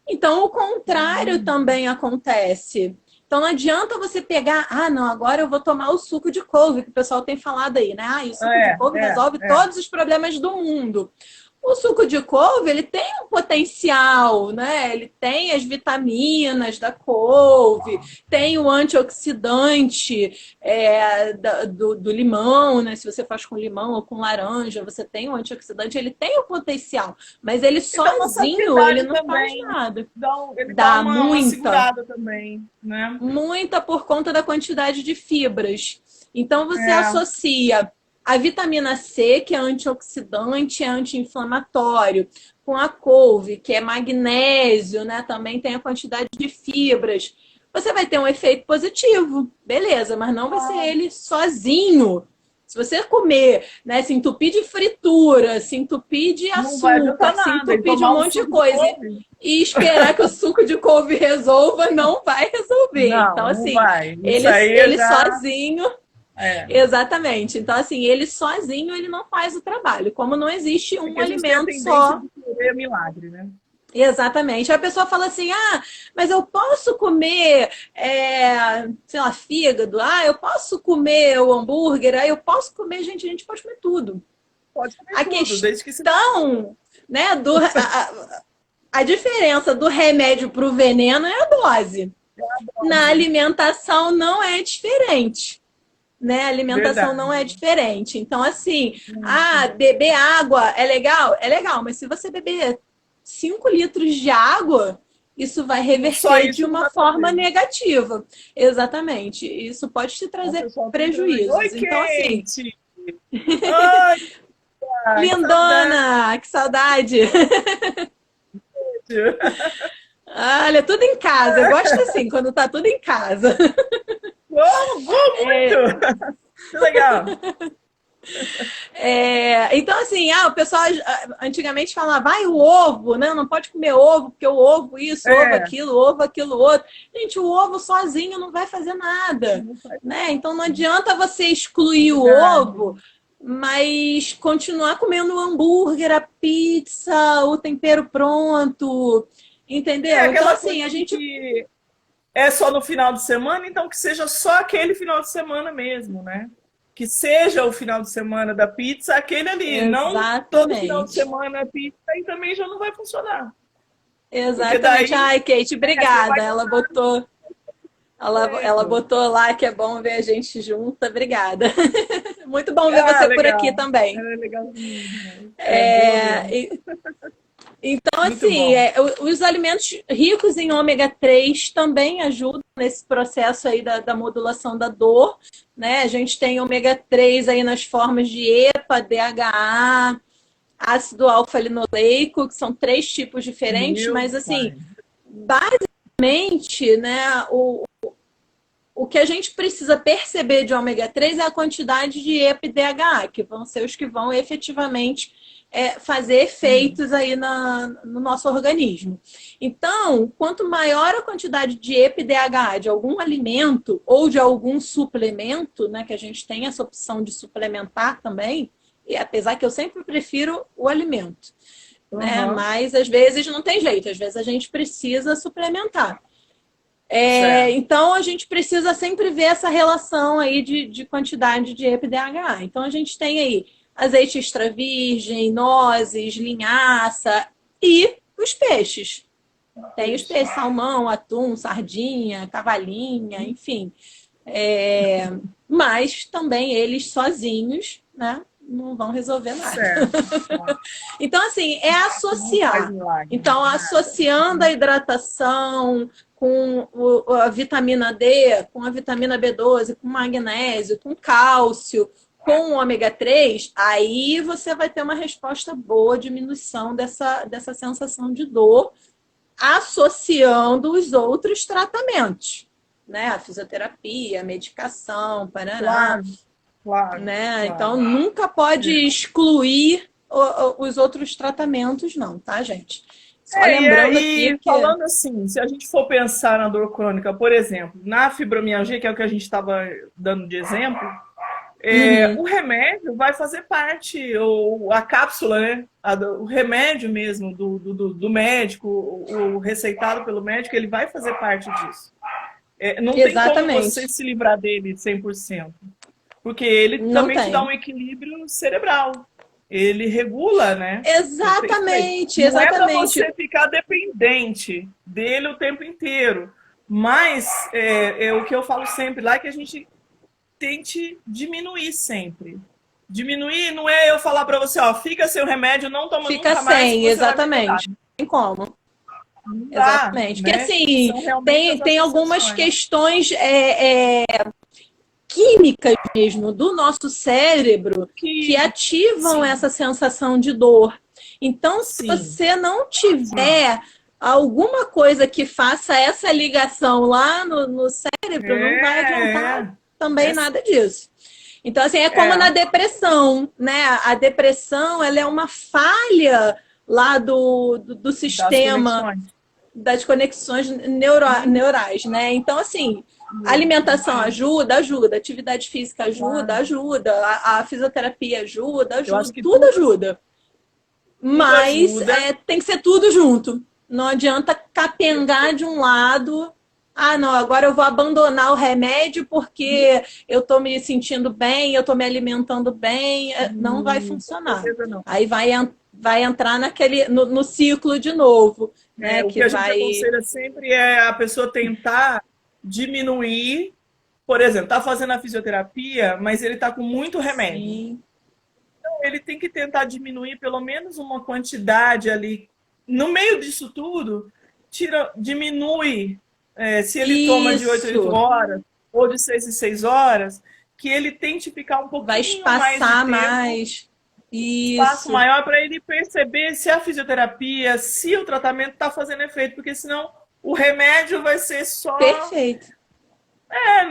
Então, o contrário Hum. também acontece. Então, não adianta você pegar, ah, não, agora eu vou tomar o suco de couve, que o pessoal tem falado aí, né? Ah, e o suco de É, couve é, resolve é. todos os problemas do mundo. O suco de couve, ele tem um potencial, né? Ele tem as vitaminas da couve, tem o antioxidante do limão, né? Se você faz com limão ou com laranja, você tem o antioxidante, ele tem o potencial, mas ele E dá uma sozinho, ele saciedade não faz também. nada. Ele dá Dá uma muita, segurada também, né? muita por conta da quantidade de fibras. Então você É. associa a vitamina C, que é antioxidante, é anti-inflamatório, com a couve, que é magnésio, né? Também tem a quantidade de fibras. Você vai ter um efeito positivo, beleza, mas não vai ser Ah, ele sozinho. Se você comer, né, se entupir de fritura, se entupir de não vai açúcar, adiantar se nada. E entupir de um tomar um monte de suco de coisa couve? e esperar que o suco de couve resolva, não vai resolver. Então, Não, não assim, vai. Isso ele, aí eu ele já. sozinho, É. exatamente. Então, assim, ele sozinho ele não faz o trabalho. Como não existe um Porque a gente tem a alimento tendência só. de querer milagre, né? Exatamente. Aí a pessoa fala assim: ah, mas eu posso comer, sei lá, fígado, ah, eu posso comer o hambúrguer, ah, eu posso comer, gente, a gente pode comer tudo. Pode comer A tudo, desde que se. questão, né, a diferença do remédio para o veneno é a dose. Na alimentação não é diferente. Né? A alimentação não é Verdade. diferente. Então, assim, ah, Uhum. beber água é legal? É legal, mas se você beber 5 litros de água, isso vai Só reverter de isso não uma vai forma fazer. negativa. Exatamente. Isso pode te O trazer pessoal tá entrando aí. Oi, prejuízos. Então, assim, Kate! Ai, ai, que saudade! lindona, que saudade! Olha, tudo em casa. Eu gosto assim, quando tá tudo em casa. Vou muito! Que legal! Então, assim, o pessoal antigamente falava, vai o ovo, né? Não pode comer ovo, porque o ovo isso, É, ovo aquilo outro. Gente, o ovo sozinho não vai fazer nada, não faz né? nada. Então não adianta você excluir o Verdade. ovo, mas continuar comendo o hambúrguer, a pizza, o tempero pronto, É entendeu? Então, aquela assim, coisa a de gente. que é só no final de semana, então que seja só aquele final de semana mesmo, né? Que seja o final de semana da pizza, aquele ali, não todo final de Exatamente. semana a pizza, aí também já não vai funcionar. Porque Exatamente. daí Ai, Kate, você obrigada. vai Ela tomar botou. Ela jeito. botou lá que é bom ver a gente junta. Obrigada. Muito bom ver Ah, você por aqui legal. também. É legalzinho demais. É boa mesmo. Então, Muito assim, bom. os alimentos ricos em ômega 3 também ajudam nesse processo aí da modulação da dor, né? A gente tem ômega 3 aí nas formas de EPA, DHA, ácido alfa-linoleico, que são 3 tipos diferentes, Meu mas, assim, pai. basicamente, né, o que a gente precisa perceber de ômega 3 é a quantidade de EPA e DHA, que vão ser os que vão efetivamente fazer Uhum. efeitos aí no nosso organismo. Então, quanto maior a quantidade de EPA e DHA de algum alimento ou de algum suplemento, né, que a gente tem essa opção de suplementar também, e apesar que eu sempre prefiro o alimento, né, Aham. mas às vezes não tem jeito, às vezes a gente precisa suplementar. Certo. Então, a gente precisa sempre ver essa relação aí de quantidade de EPA. Então, a gente tem aí azeite extra virgem, nozes, linhaça e os peixes. Tem os Peixe. peixes, salmão, atum, sardinha, cavalinha, enfim. É, mas também eles sozinhos, né, não vão resolver nada. Certo. Tá. Então, assim, é Não faz associar. milagre. Então, Nada. associando a hidratação com a vitamina D, com a vitamina B12, com magnésio, com cálcio, com o ômega 3, aí você vai ter uma resposta boa, diminuição dessa sensação de dor associando os outros tratamentos, né? A fisioterapia, a medicação, paraná, Claro, claro, né? Então, claro. nunca pode excluir os outros tratamentos, não, tá, gente? Só lembrando aqui E que... falando assim, se a gente for pensar na dor crônica, por exemplo, na fibromialgia, que é o que a gente estava dando de exemplo, o remédio vai fazer parte, ou a cápsula, né? O remédio mesmo do médico, o receitado pelo médico, ele vai fazer parte disso. Não tem como você Exatamente. se livrar dele 100%, porque ele Não também te dá tem. um equilíbrio cerebral. Ele regula, né? Exatamente, Não é para exatamente. você ficar dependente dele o tempo inteiro, mas o que eu falo sempre lá é que a gente tente diminuir sempre. Diminuir não é eu falar para você, ó, fica sem o remédio, não toma Fica nunca mais que sem, você vai melhorar. exatamente. Não tem como. Não dá, Exatamente. Porque, né? assim, São realmente as tem algumas associações. questões químicas mesmo do nosso cérebro que Que, ativam sim, essa sensação de dor. Então, se sim, você não sim. tiver alguma coisa que faça essa ligação lá no cérebro, não vai adiantar É, também é, nada disso. Então, assim, é como na é, depressão, né? A depressão, ela é uma falha lá do das sistema conexões. das conexões neurais, né? Então, assim, alimentação Isso. ajuda, ajuda. Atividade física ajuda, Claro. ajuda. A fisioterapia ajuda, Eu ajuda. acho que Tudo ajuda. tudo Mas ajuda. tem que ser tudo junto. Não adianta capengar de um lado. Ah, não, agora eu vou abandonar o remédio porque eu estou me sentindo bem, eu estou me alimentando bem. Não vai Com funcionar. certeza não. Aí vai entrar no ciclo de novo, né? O Que que a gente vai. aconselha sempre é a pessoa tentar diminuir. Por exemplo, está fazendo a fisioterapia, mas ele está com muito remédio. Sim. Então, ele tem que tentar diminuir pelo menos uma quantidade ali. No meio disso tudo, diminui. Se ele toma de 8 em 8 Isso. horas ou de 6 em 6 horas, que ele tente ficar um Vai pouquinho mais de espaçar tempo, mais. espaço Isso. maior para ele perceber se a fisioterapia, se o tratamento está fazendo efeito, porque senão o remédio vai ser só. Perfeito.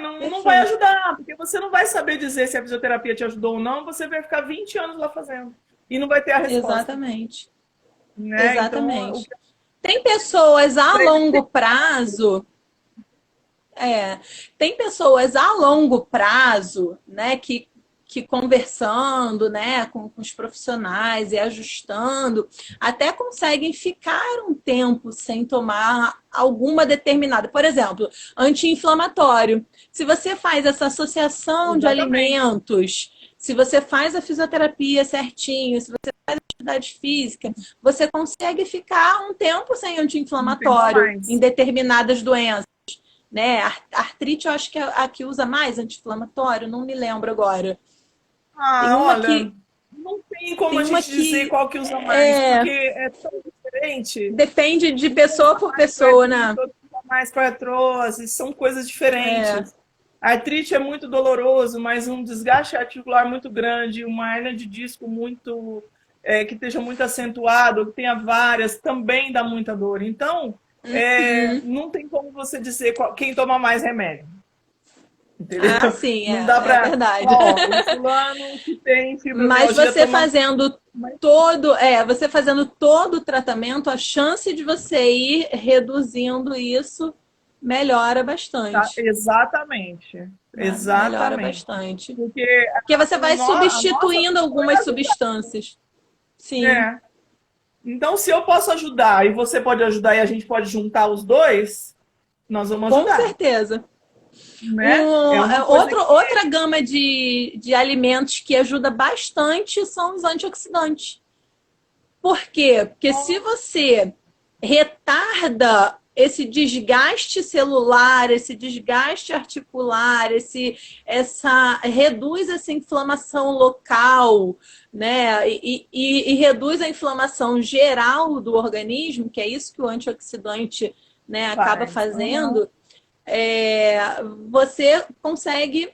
Não vai Perfeito. ajudar, porque você não vai saber dizer se a fisioterapia te ajudou ou não, você vai ficar 20 anos lá fazendo e não vai ter a resposta. Exatamente. Né? Então, Exatamente. Tem pessoas a para ele longo prazo. Tem pessoas a longo prazo, né, que conversando, né, com os profissionais e ajustando, até conseguem ficar um tempo sem tomar alguma determinada, por exemplo, anti-inflamatório. Se você faz essa associação de exatamente. alimentos, se você faz a fisioterapia certinho, se você faz atividade física, você consegue ficar um tempo sem Não tem a anti-inflamatório em mais. determinadas doenças, né? Artrite, eu acho que é a que usa mais anti-inflamatório, não me lembro agora. Tem uma Olha, que não tem como tem a uma gente dizer que qual que usa mais, porque é tão diferente. depende de Um pessoa usa por mais para pessoa, artrite, né? outro usa mais para artrose, são coisas É, diferentes. A artrite é muito doloroso, mas um desgaste articular muito grande, uma hernia de disco muito que esteja muito acentuado, que tenha várias, também dá muita dor. Então, não tem como você dizer quem toma mais remédio. Entendeu? ah, sim, Não dá é para. verdade. Ó, o fulano que tem Mas fibromialgia toma. você fazendo todo o tratamento, a chance de você ir reduzindo isso melhora Tá, bastante, exatamente. né? Melhora Exatamente. bastante. Porque Porque você vai a nossa substituindo função é algumas ajudar. substâncias. Sim, É. Então, se eu posso ajudar e você pode ajudar e a gente pode juntar os dois, nós vamos com ajudar. certeza. Né? É uma coisa que. Outra gama de alimentos que ajuda bastante são os antioxidantes. Por quê? Porque se você retarda esse desgaste celular, esse desgaste articular, reduz essa inflamação local, né? E reduz a inflamação geral do organismo, que é isso que o antioxidante, né, acaba Faz. Uhum. fazendo. Você consegue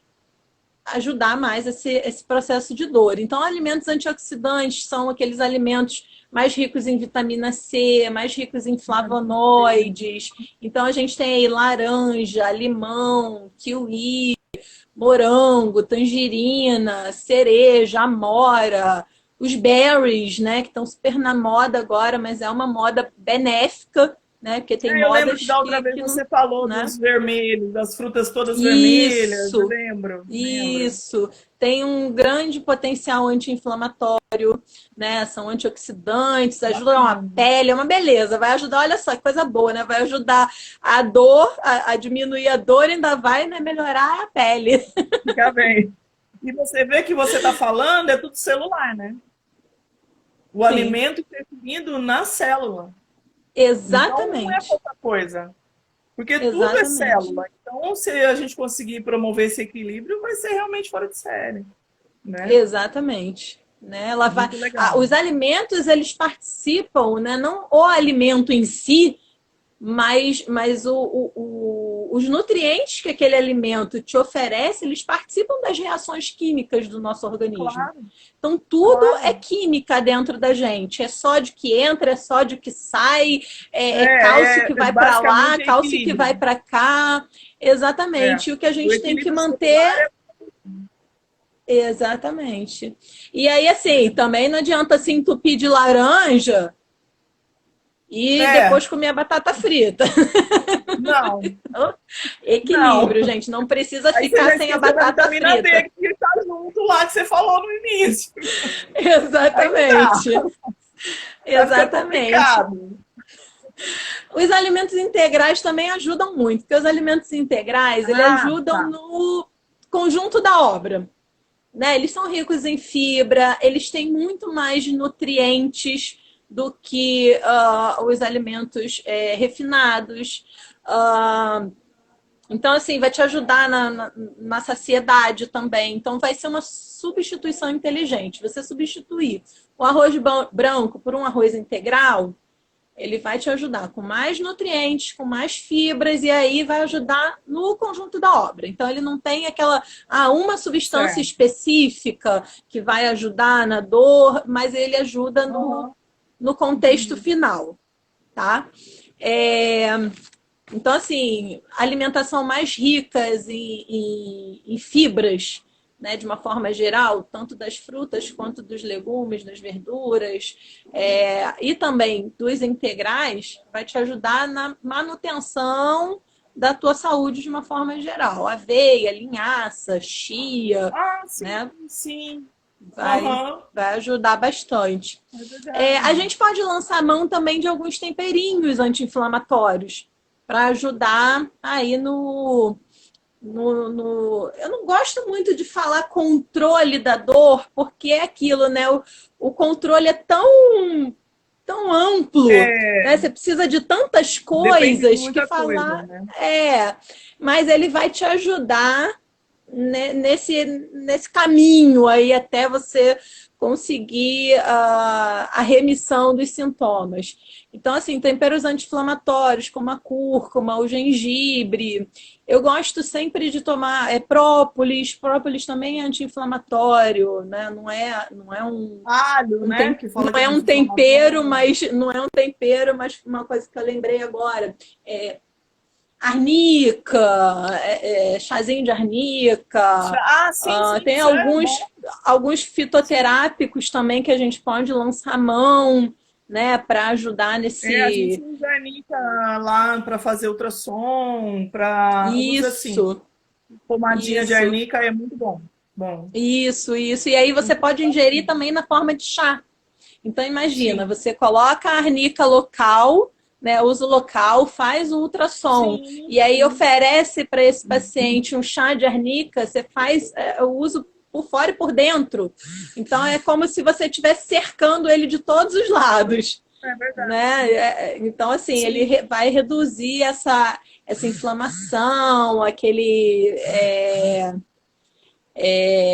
ajudar mais esse processo de dor. Então, alimentos antioxidantes são aqueles alimentos mais ricos em vitamina C, mais ricos em flavonoides. Então, a gente tem aí laranja, limão, kiwi, morango, tangerina, cereja, amora, os berries, né, que estão super na moda agora, mas é uma moda benéfica, né, porque tem Eu lembro que modas da outra vez que não, você falou né? dos vermelhos, das frutas todas vermelhas, eu Isso, lembro. isso. Tem um grande potencial anti-inflamatório, né? São antioxidantes, ajudam a Bacana. pele, é uma beleza. Vai ajudar, olha só, que coisa boa, né? Vai ajudar a dor, a diminuir a dor, ainda vai, né, melhorar a pele. Fica bem. E você vê que você está falando, é tudo celular, né? O Sim, alimento interferindo na célula. Então não é exatamente. pouca coisa. Porque tudo é Exatamente. célula. Então, se a gente conseguir promover esse equilíbrio, vai ser realmente fora de série, né? Exatamente. Né? Ela vai, Muito legal. os alimentos, eles participam, né? Não o alimento em si, mas os nutrientes que aquele alimento te oferece, eles participam das reações químicas do nosso organismo. Claro, Então, tudo é claro. química dentro da gente. É sódio que entra, é sódio que sai, é cálcio que É vai para lá, basicamente cálcio que vai equilíbrio. para cá. É. Exatamente. E o que a O gente tem que equilíbrio celular manter. Exatamente. E aí, assim, também não adianta se entupir de laranja e é. depois comer a batata frita. Não, não. Equilíbrio, gente. Não precisa Aí você ficar já sem a esqueceu da batata vitamina frita. D que está junto lá que você falou no início. Aí não dá, Exatamente. vai ficar Exatamente. complicado. Os alimentos integrais também ajudam muito, porque os alimentos integrais, eles Ah, ajudam tá. no conjunto da obra. Né? Eles são ricos em fibra, eles têm muito mais nutrientes do que os alimentos refinados. Então, assim, vai te ajudar na saciedade também. Então, vai ser uma substituição inteligente. Você substituir o arroz branco por um arroz integral, ele vai te ajudar com mais nutrientes, com mais fibras, e aí vai ajudar no conjunto da obra. Então, ele não tem aquela uma substância Certo. específica que vai ajudar na dor, mas ele ajuda Aham, no contexto entendi. final, tá? É, então, assim, alimentação mais ricas em fibras, né, de uma forma geral, tanto das frutas quanto dos legumes, das verduras, e também dos integrais, vai te ajudar na manutenção da tua saúde de uma forma geral. Aveia, linhaça, chia, Ah, sim, né, sim. vai, Aham, vai ajudar bastante. é A verdade. gente pode lançar a mão também de alguns temperinhos anti-inflamatórios para ajudar aí Eu não gosto muito de falar controle da dor, porque é aquilo, né? O controle é tão amplo, É, né? Você precisa de tantas depende de coisas que muita coisa, falar né? mas ele vai te ajudar nesse caminho aí até você conseguir a remissão dos sintomas. Então, assim, temperos anti-inflamatórios, como a cúrcuma, o gengibre. Eu gosto sempre de tomar própolis. Própolis também é anti-inflamatório, né? Não é Alho, né? Que não fala que é é um tempero, anti-inflamatório. mas não é um tempero, mas uma coisa que eu lembrei agora. Arnica, chazinho de arnica. Ah, sim, sim, Tem isso é bom. alguns Sim. fitoterápicos também que a gente pode lançar mão, né, para ajudar A gente nesse. usa a Anitta lá para fazer ultrassom, para usa assim, Isso, pomadinha de isso, arnica é muito bom. Bom, isso. E aí você pode ingerir também na forma de chá. Então imagina, sim, você coloca a arnica local, né, uso local, faz o ultrassom sim, e aí sim. oferece para esse paciente um chá de arnica, você faz o uso por fora e por dentro. Então é como se você estivesse cercando ele de todos os lados, É verdade. né? Então assim, ele Sim, vai reduzir essa inflamação,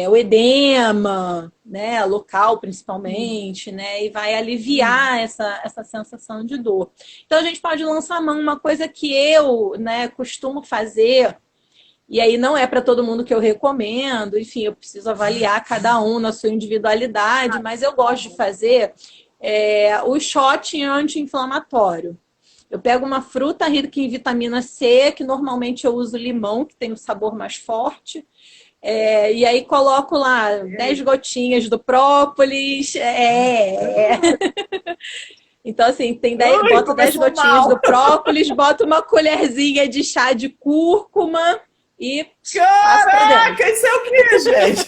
o edema, né, local sim, principalmente, né, e vai sim. aliviar essa sensação de dor. Então a gente pode lançar a mão, uma coisa que eu, né, costumo fazer, E aí não é para todo mundo que eu recomendo, enfim, eu preciso avaliar cada um na sua individualidade, mas eu gosto de fazer o shot anti-inflamatório. Eu pego uma fruta rica em vitamina C, que normalmente eu uso limão, que tem um sabor mais forte. E aí coloco lá 10 gotinhas do própolis. Então, assim, boto 10 gotinhas do própolis, boto uma colherzinha de chá de cúrcuma e passo pra dentro. Caraca, isso é o que, gente?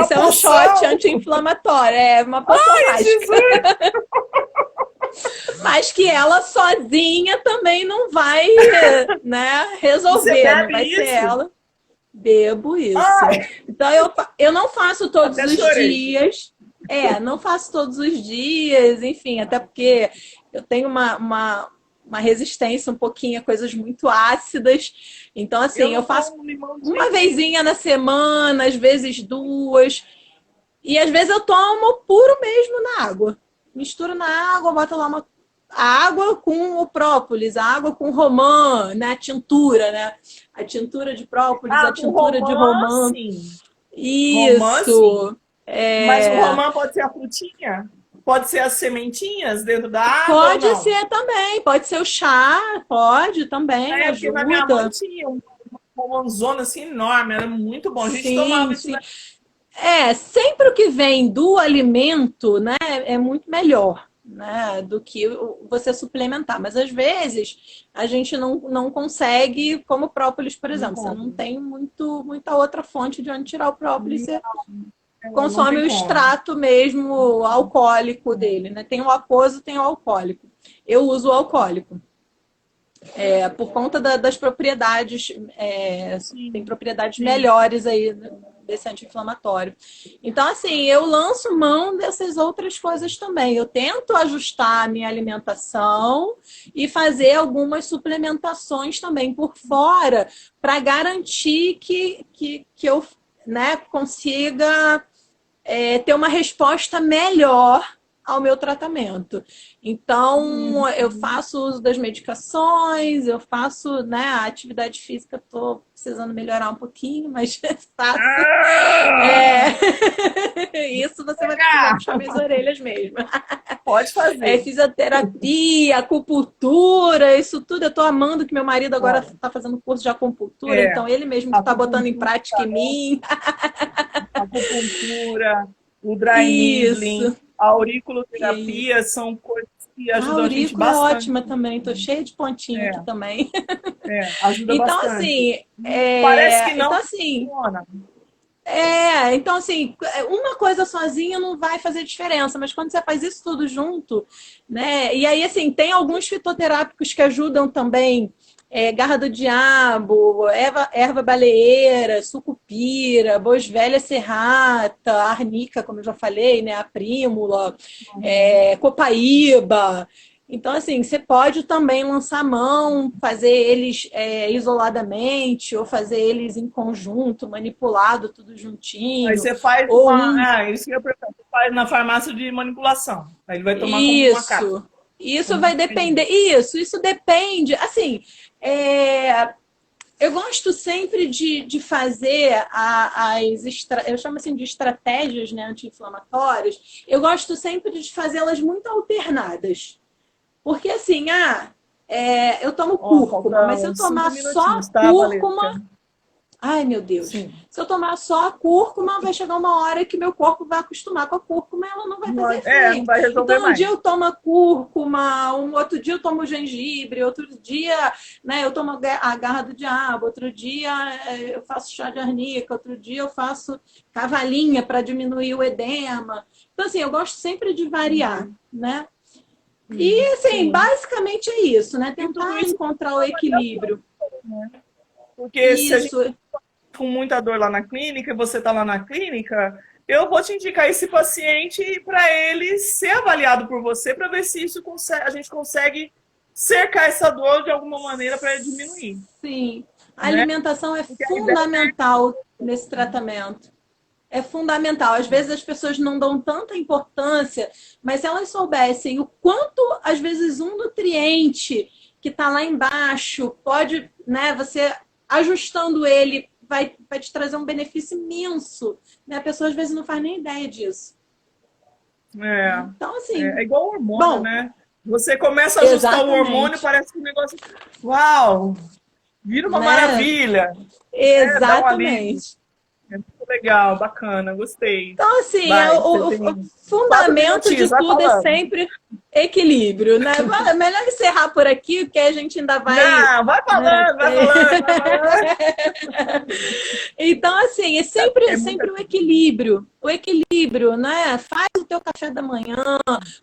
Isso é um shot anti-inflamatório, é uma poção mágica. Mas que ela sozinha também não vai, né, resolver, não vai ser ela. Bebo isso. Então, eu não faço todos os dias. Não faço todos os dias, enfim, até porque eu tenho uma resistência um pouquinho a coisas muito ácidas. Então, assim, eu faço uma vezinha na semana, às vezes 2. E às vezes eu tomo puro mesmo na água. Misturo na água, boto lá a água com o própolis, a água com romã, né? A tintura, né? A tintura de própolis, a tintura de romã. Sim. Isso. Romã, sim. Mas o romã pode ser a frutinha? Pode ser as sementinhas dentro da água? Pode ser também, pode ser o chá, pode também, ajuda. Na minha mãe tinha uma romãzona assim enorme, era muito bom. A gente tomava isso. Sempre o que vem do alimento, né, é muito melhor, né, do que você suplementar. Mas às vezes a gente não consegue, como o própolis, por exemplo, você não tem muita outra fonte de onde tirar o própolis. Você consome o extrato mesmo alcoólico dele, né? Tem o aquoso, tem o alcoólico. Eu uso o alcoólico. Por conta das propriedades, tem propriedades melhores aí desse anti-inflamatório. Então, assim, eu lanço mão dessas outras coisas também. Eu tento ajustar a minha alimentação e fazer algumas suplementações também por fora para garantir que eu, né, consiga ter uma resposta melhor ao meu tratamento. Então, eu faço uso das medicações, eu faço, né, a atividade física, estou precisando melhorar um pouquinho, mas faço. Isso você vai precisar puxar minhas orelhas mesmo. Pode fazer. Fisioterapia, acupuntura, isso tudo. Eu estou amando que meu marido agora está fazendo curso de acupuntura, então ele mesmo que está botando em prática em mim. Acupuntura, o dry needling, a auriculoterapia são coisas que ajudam a gente bastante. A aurícula é ótima também, tô cheia de pontinho aqui também. Ajuda então, bastante. Assim, parece que não então, assim, funciona. Então, assim, uma coisa sozinha não vai fazer diferença, mas quando você faz isso tudo junto, né? E aí, assim, tem alguns fitoterápicos que ajudam também. Garra do diabo, erva baleeira, sucupira, boswellia serrata, arnica, como eu já falei, né? A prímula, copaíba. Então, assim, você pode também lançar você fazer eles isoladamente ou fazer eles em conjunto, manipulado, tudo juntinho. Aí você faz isso que eu pergunto, você faz na farmácia de manipulação. Aí ele vai tomar como uma cápsula. Isso vai depender. Isso depende. Assim, eu gosto sempre de fazer eu chamo assim de estratégias, né, anti-inflamatórias. Eu gosto sempre de fazê-las muito alternadas. Porque assim, eu tomo cúrcuma, mas se eu tomar só cúrcuma... Ai, meu Deus. Sim. Se eu tomar só a cúrcuma, vai chegar uma hora que meu corpo vai acostumar com a cúrcuma e ela não vai fazer efeito. Não vai resolver então, um dia eu tomo a cúrcuma, outro dia eu tomo gengibre, outro dia, né, eu tomo a garra do diabo, outro dia eu faço chá de arnica, outro dia eu faço cavalinha para diminuir o edema. Então, assim, eu gosto sempre de variar, né? E, assim, basicamente é isso, né? Tentar encontrar o equilíbrio. Porque se a gente tá com muita dor lá na clínica e você está lá na clínica, eu vou te indicar esse paciente para ele ser avaliado por você para ver se isso a gente consegue cercar essa dor de alguma maneira para ele diminuir. Sim. A alimentação é fundamental nesse tratamento. É fundamental. Às vezes as pessoas não dão tanta importância, mas se elas soubessem o quanto, às vezes, um nutriente que está lá embaixo pode, né, você ajustando ele, vai te trazer um benefício imenso. Né? A pessoa às vezes não faz nem ideia disso. Então, assim, É igual o hormônio, bom, né? Você começa a ajustar o hormônio, exatamente, parece que o negócio, uau, vira uma né? maravilha, dá um alívio. Exatamente. É muito legal, bacana, gostei. Então, assim, Vai, você o tem 4 minutinhos, fundamento de vai tudo é falando. sempre equilíbrio, né? É melhor encerrar por aqui, porque a gente ainda vai, Não, vai né, falando, vai falando, vai falando. Então, assim, é É muita sempre o coisa. equilíbrio. O equilíbrio, né? Faz o teu café da manhã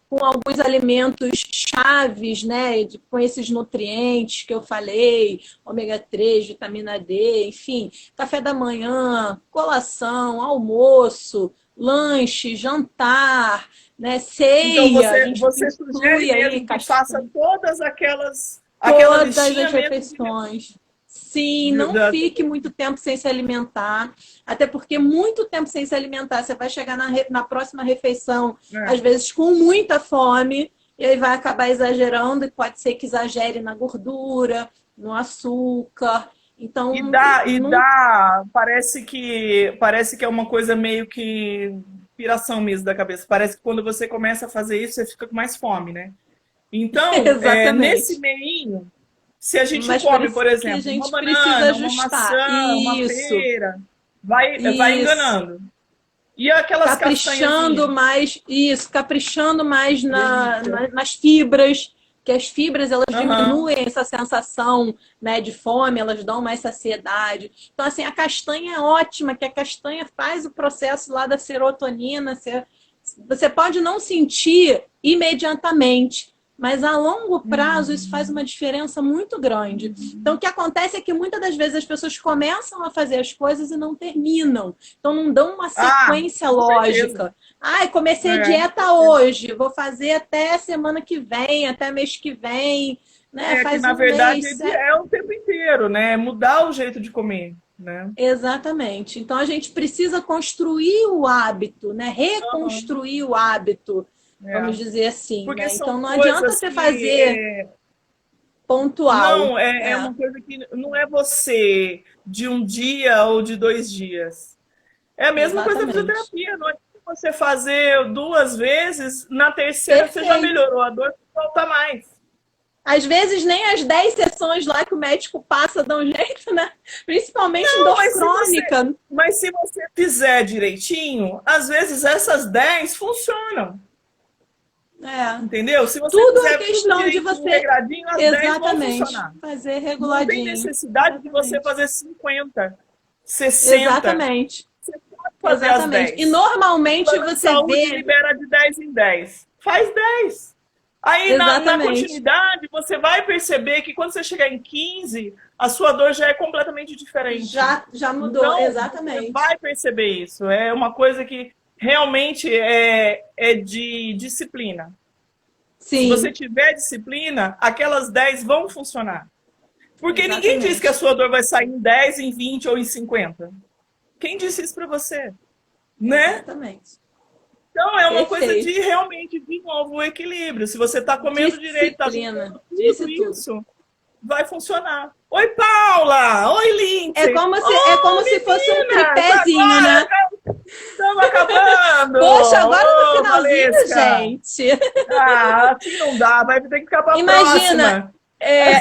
com alguns alimentos chaves, né? Com esses nutrientes que eu falei, ômega 3, vitamina D, enfim. Café da manhã, colação, almoço, lanche, jantar, né? Então Ceia, a gente você sugere inclui aí mesmo que faça castanha. todas aquela Todas listinha as mesmo refeições. Sim, de- não da- fique muito tempo sem se alimentar, até porque muito tempo sem se alimentar, você vai chegar na próxima refeição, né? às vezes com muita fome, e aí vai acabar exagerando, e pode ser que exagere na gordura, no açúcar. Então, E não. dá, parece que é uma coisa meio que piração mesmo da cabeça. Parece que quando você começa a fazer isso, você fica com mais fome, né? Então, nesse Exatamente. meinho, se a gente Mas por come, por isso que a exemplo, uma gente precisa banana, uma ajustar. maçã, uma Isso, pera, vai isso. enganando. E aquelas Caprichando castanhazinhas? mais, isso, caprichando mais Delícia. nas fibras, que as fibras elas Aham. diminuem essa sensação, né, de fome, elas dão mais saciedade. Então, assim, a castanha é ótima, que a castanha faz o processo lá da serotonina. Você pode não sentir imediatamente, mas a longo prazo isso faz Uhum. uma diferença muito grande. Então, o Uhum. que acontece é que muitas das vezes as pessoas começam a fazer as coisas e não terminam. Então, não dão uma Ah, sequência com certeza. lógica. Ai, comecei a É, com dieta certeza. hoje, vou fazer até semana que vem, até mês que vem, né? É que, Faz na um verdade, mês. é o tempo inteiro, né? É mudar o jeito de comer, né? Exatamente. Então, a gente precisa construir o hábito, né? Aham. Reconstruir o hábito, vamos É. dizer assim, Porque né? são Então, não adianta coisas você que fazer pontual. não, é É, uma coisa que não é você de um dia ou de 2 dias. É a mesma coisa da exatamente. fisioterapia. Não é você fazer 2 vezes, na terceira você já Perfeito. melhorou, a dor não volta mais. Às vezes nem as 10 sessões lá que o médico passa dão jeito, né? Principalmente em Não, dor crônica. mas se você fizer direitinho, às vezes essas 10 funcionam. É. Entendeu? Se você Tudo é fizer tudo questão de direitinho, você, regradinho, as 10 vão exatamente, funcionar. fazer Não tem reguladinho. necessidade de você Exatamente. fazer 50, 60. Exatamente. Você pode fazer as Exatamente. E 10. O normalmente plano de você saúde vê. libera de 10 em 10. Faz 10. Aí na Exatamente. continuidade, você vai perceber que quando você chegar em 15, a sua dor já é completamente diferente. Já mudou. Então, você Exatamente. vai perceber isso. É uma coisa que realmente é de disciplina. Se você Sim, tiver disciplina, aquelas 10 vão funcionar. Porque ninguém diz que a exatamente. sua dor vai sair em 10, em 20 ou em 50. Quem disse isso para você? Né? Exatamente. Então é uma coisa de Perfeito. realmente, de novo, o equilíbrio. Se você está comendo direito, está Disciplina. ajustando Disse tudo tudo. isso, vai funcionar. Oi, Paula! Oi, Lindsay! É Ô, como se fosse um meninas! tripézinho, Agora né? estamos acabando! Poxa, agora no Ô, finalzinho, Valesca! gente. Ah, assim não dá, vai ter que ficar para a Imagina, próxima.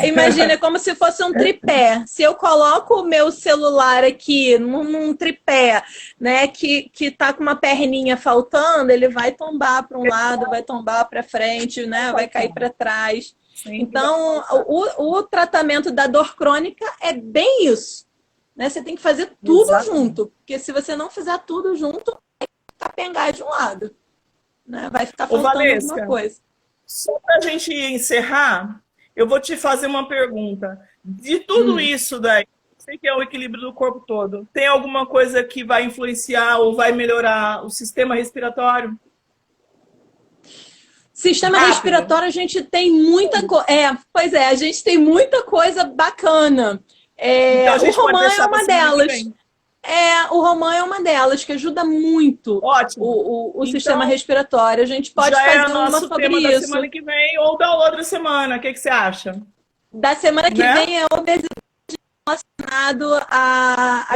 imagina como se fosse um tripé. Se eu coloco o meu celular aqui num tripé, né, que tá com uma perninha faltando, ele vai tombar para um lado, vai tombar para frente, né, vai cair para trás. Sempre vai Então, faltar. o tratamento da dor crônica é bem isso, né? Você tem que fazer tudo Exatamente. junto, porque se você não fizer tudo junto, vai capengar de um lado, né? Vai ficar Ô, faltando alguma Valesca, coisa. só para a gente encerrar, eu vou te fazer uma pergunta. De tudo Hum. isso daí, sei que é o equilíbrio do corpo todo, tem alguma coisa que vai influenciar ou vai melhorar o sistema respiratório? Sistema Rápido. respiratório, a gente tem muita coisa. Pois é, a gente tem muita coisa bacana. Então a O gente pode romã é deixar para uma semana que delas. vem. O romã é uma delas, que ajuda muito Ótimo. o sistema Então, respiratório. A gente pode já é o fazer uma nosso sobre tema da isso. semana que vem ou da outra semana. O que você acha? Da semana que Né? vem é obesidade relacionado a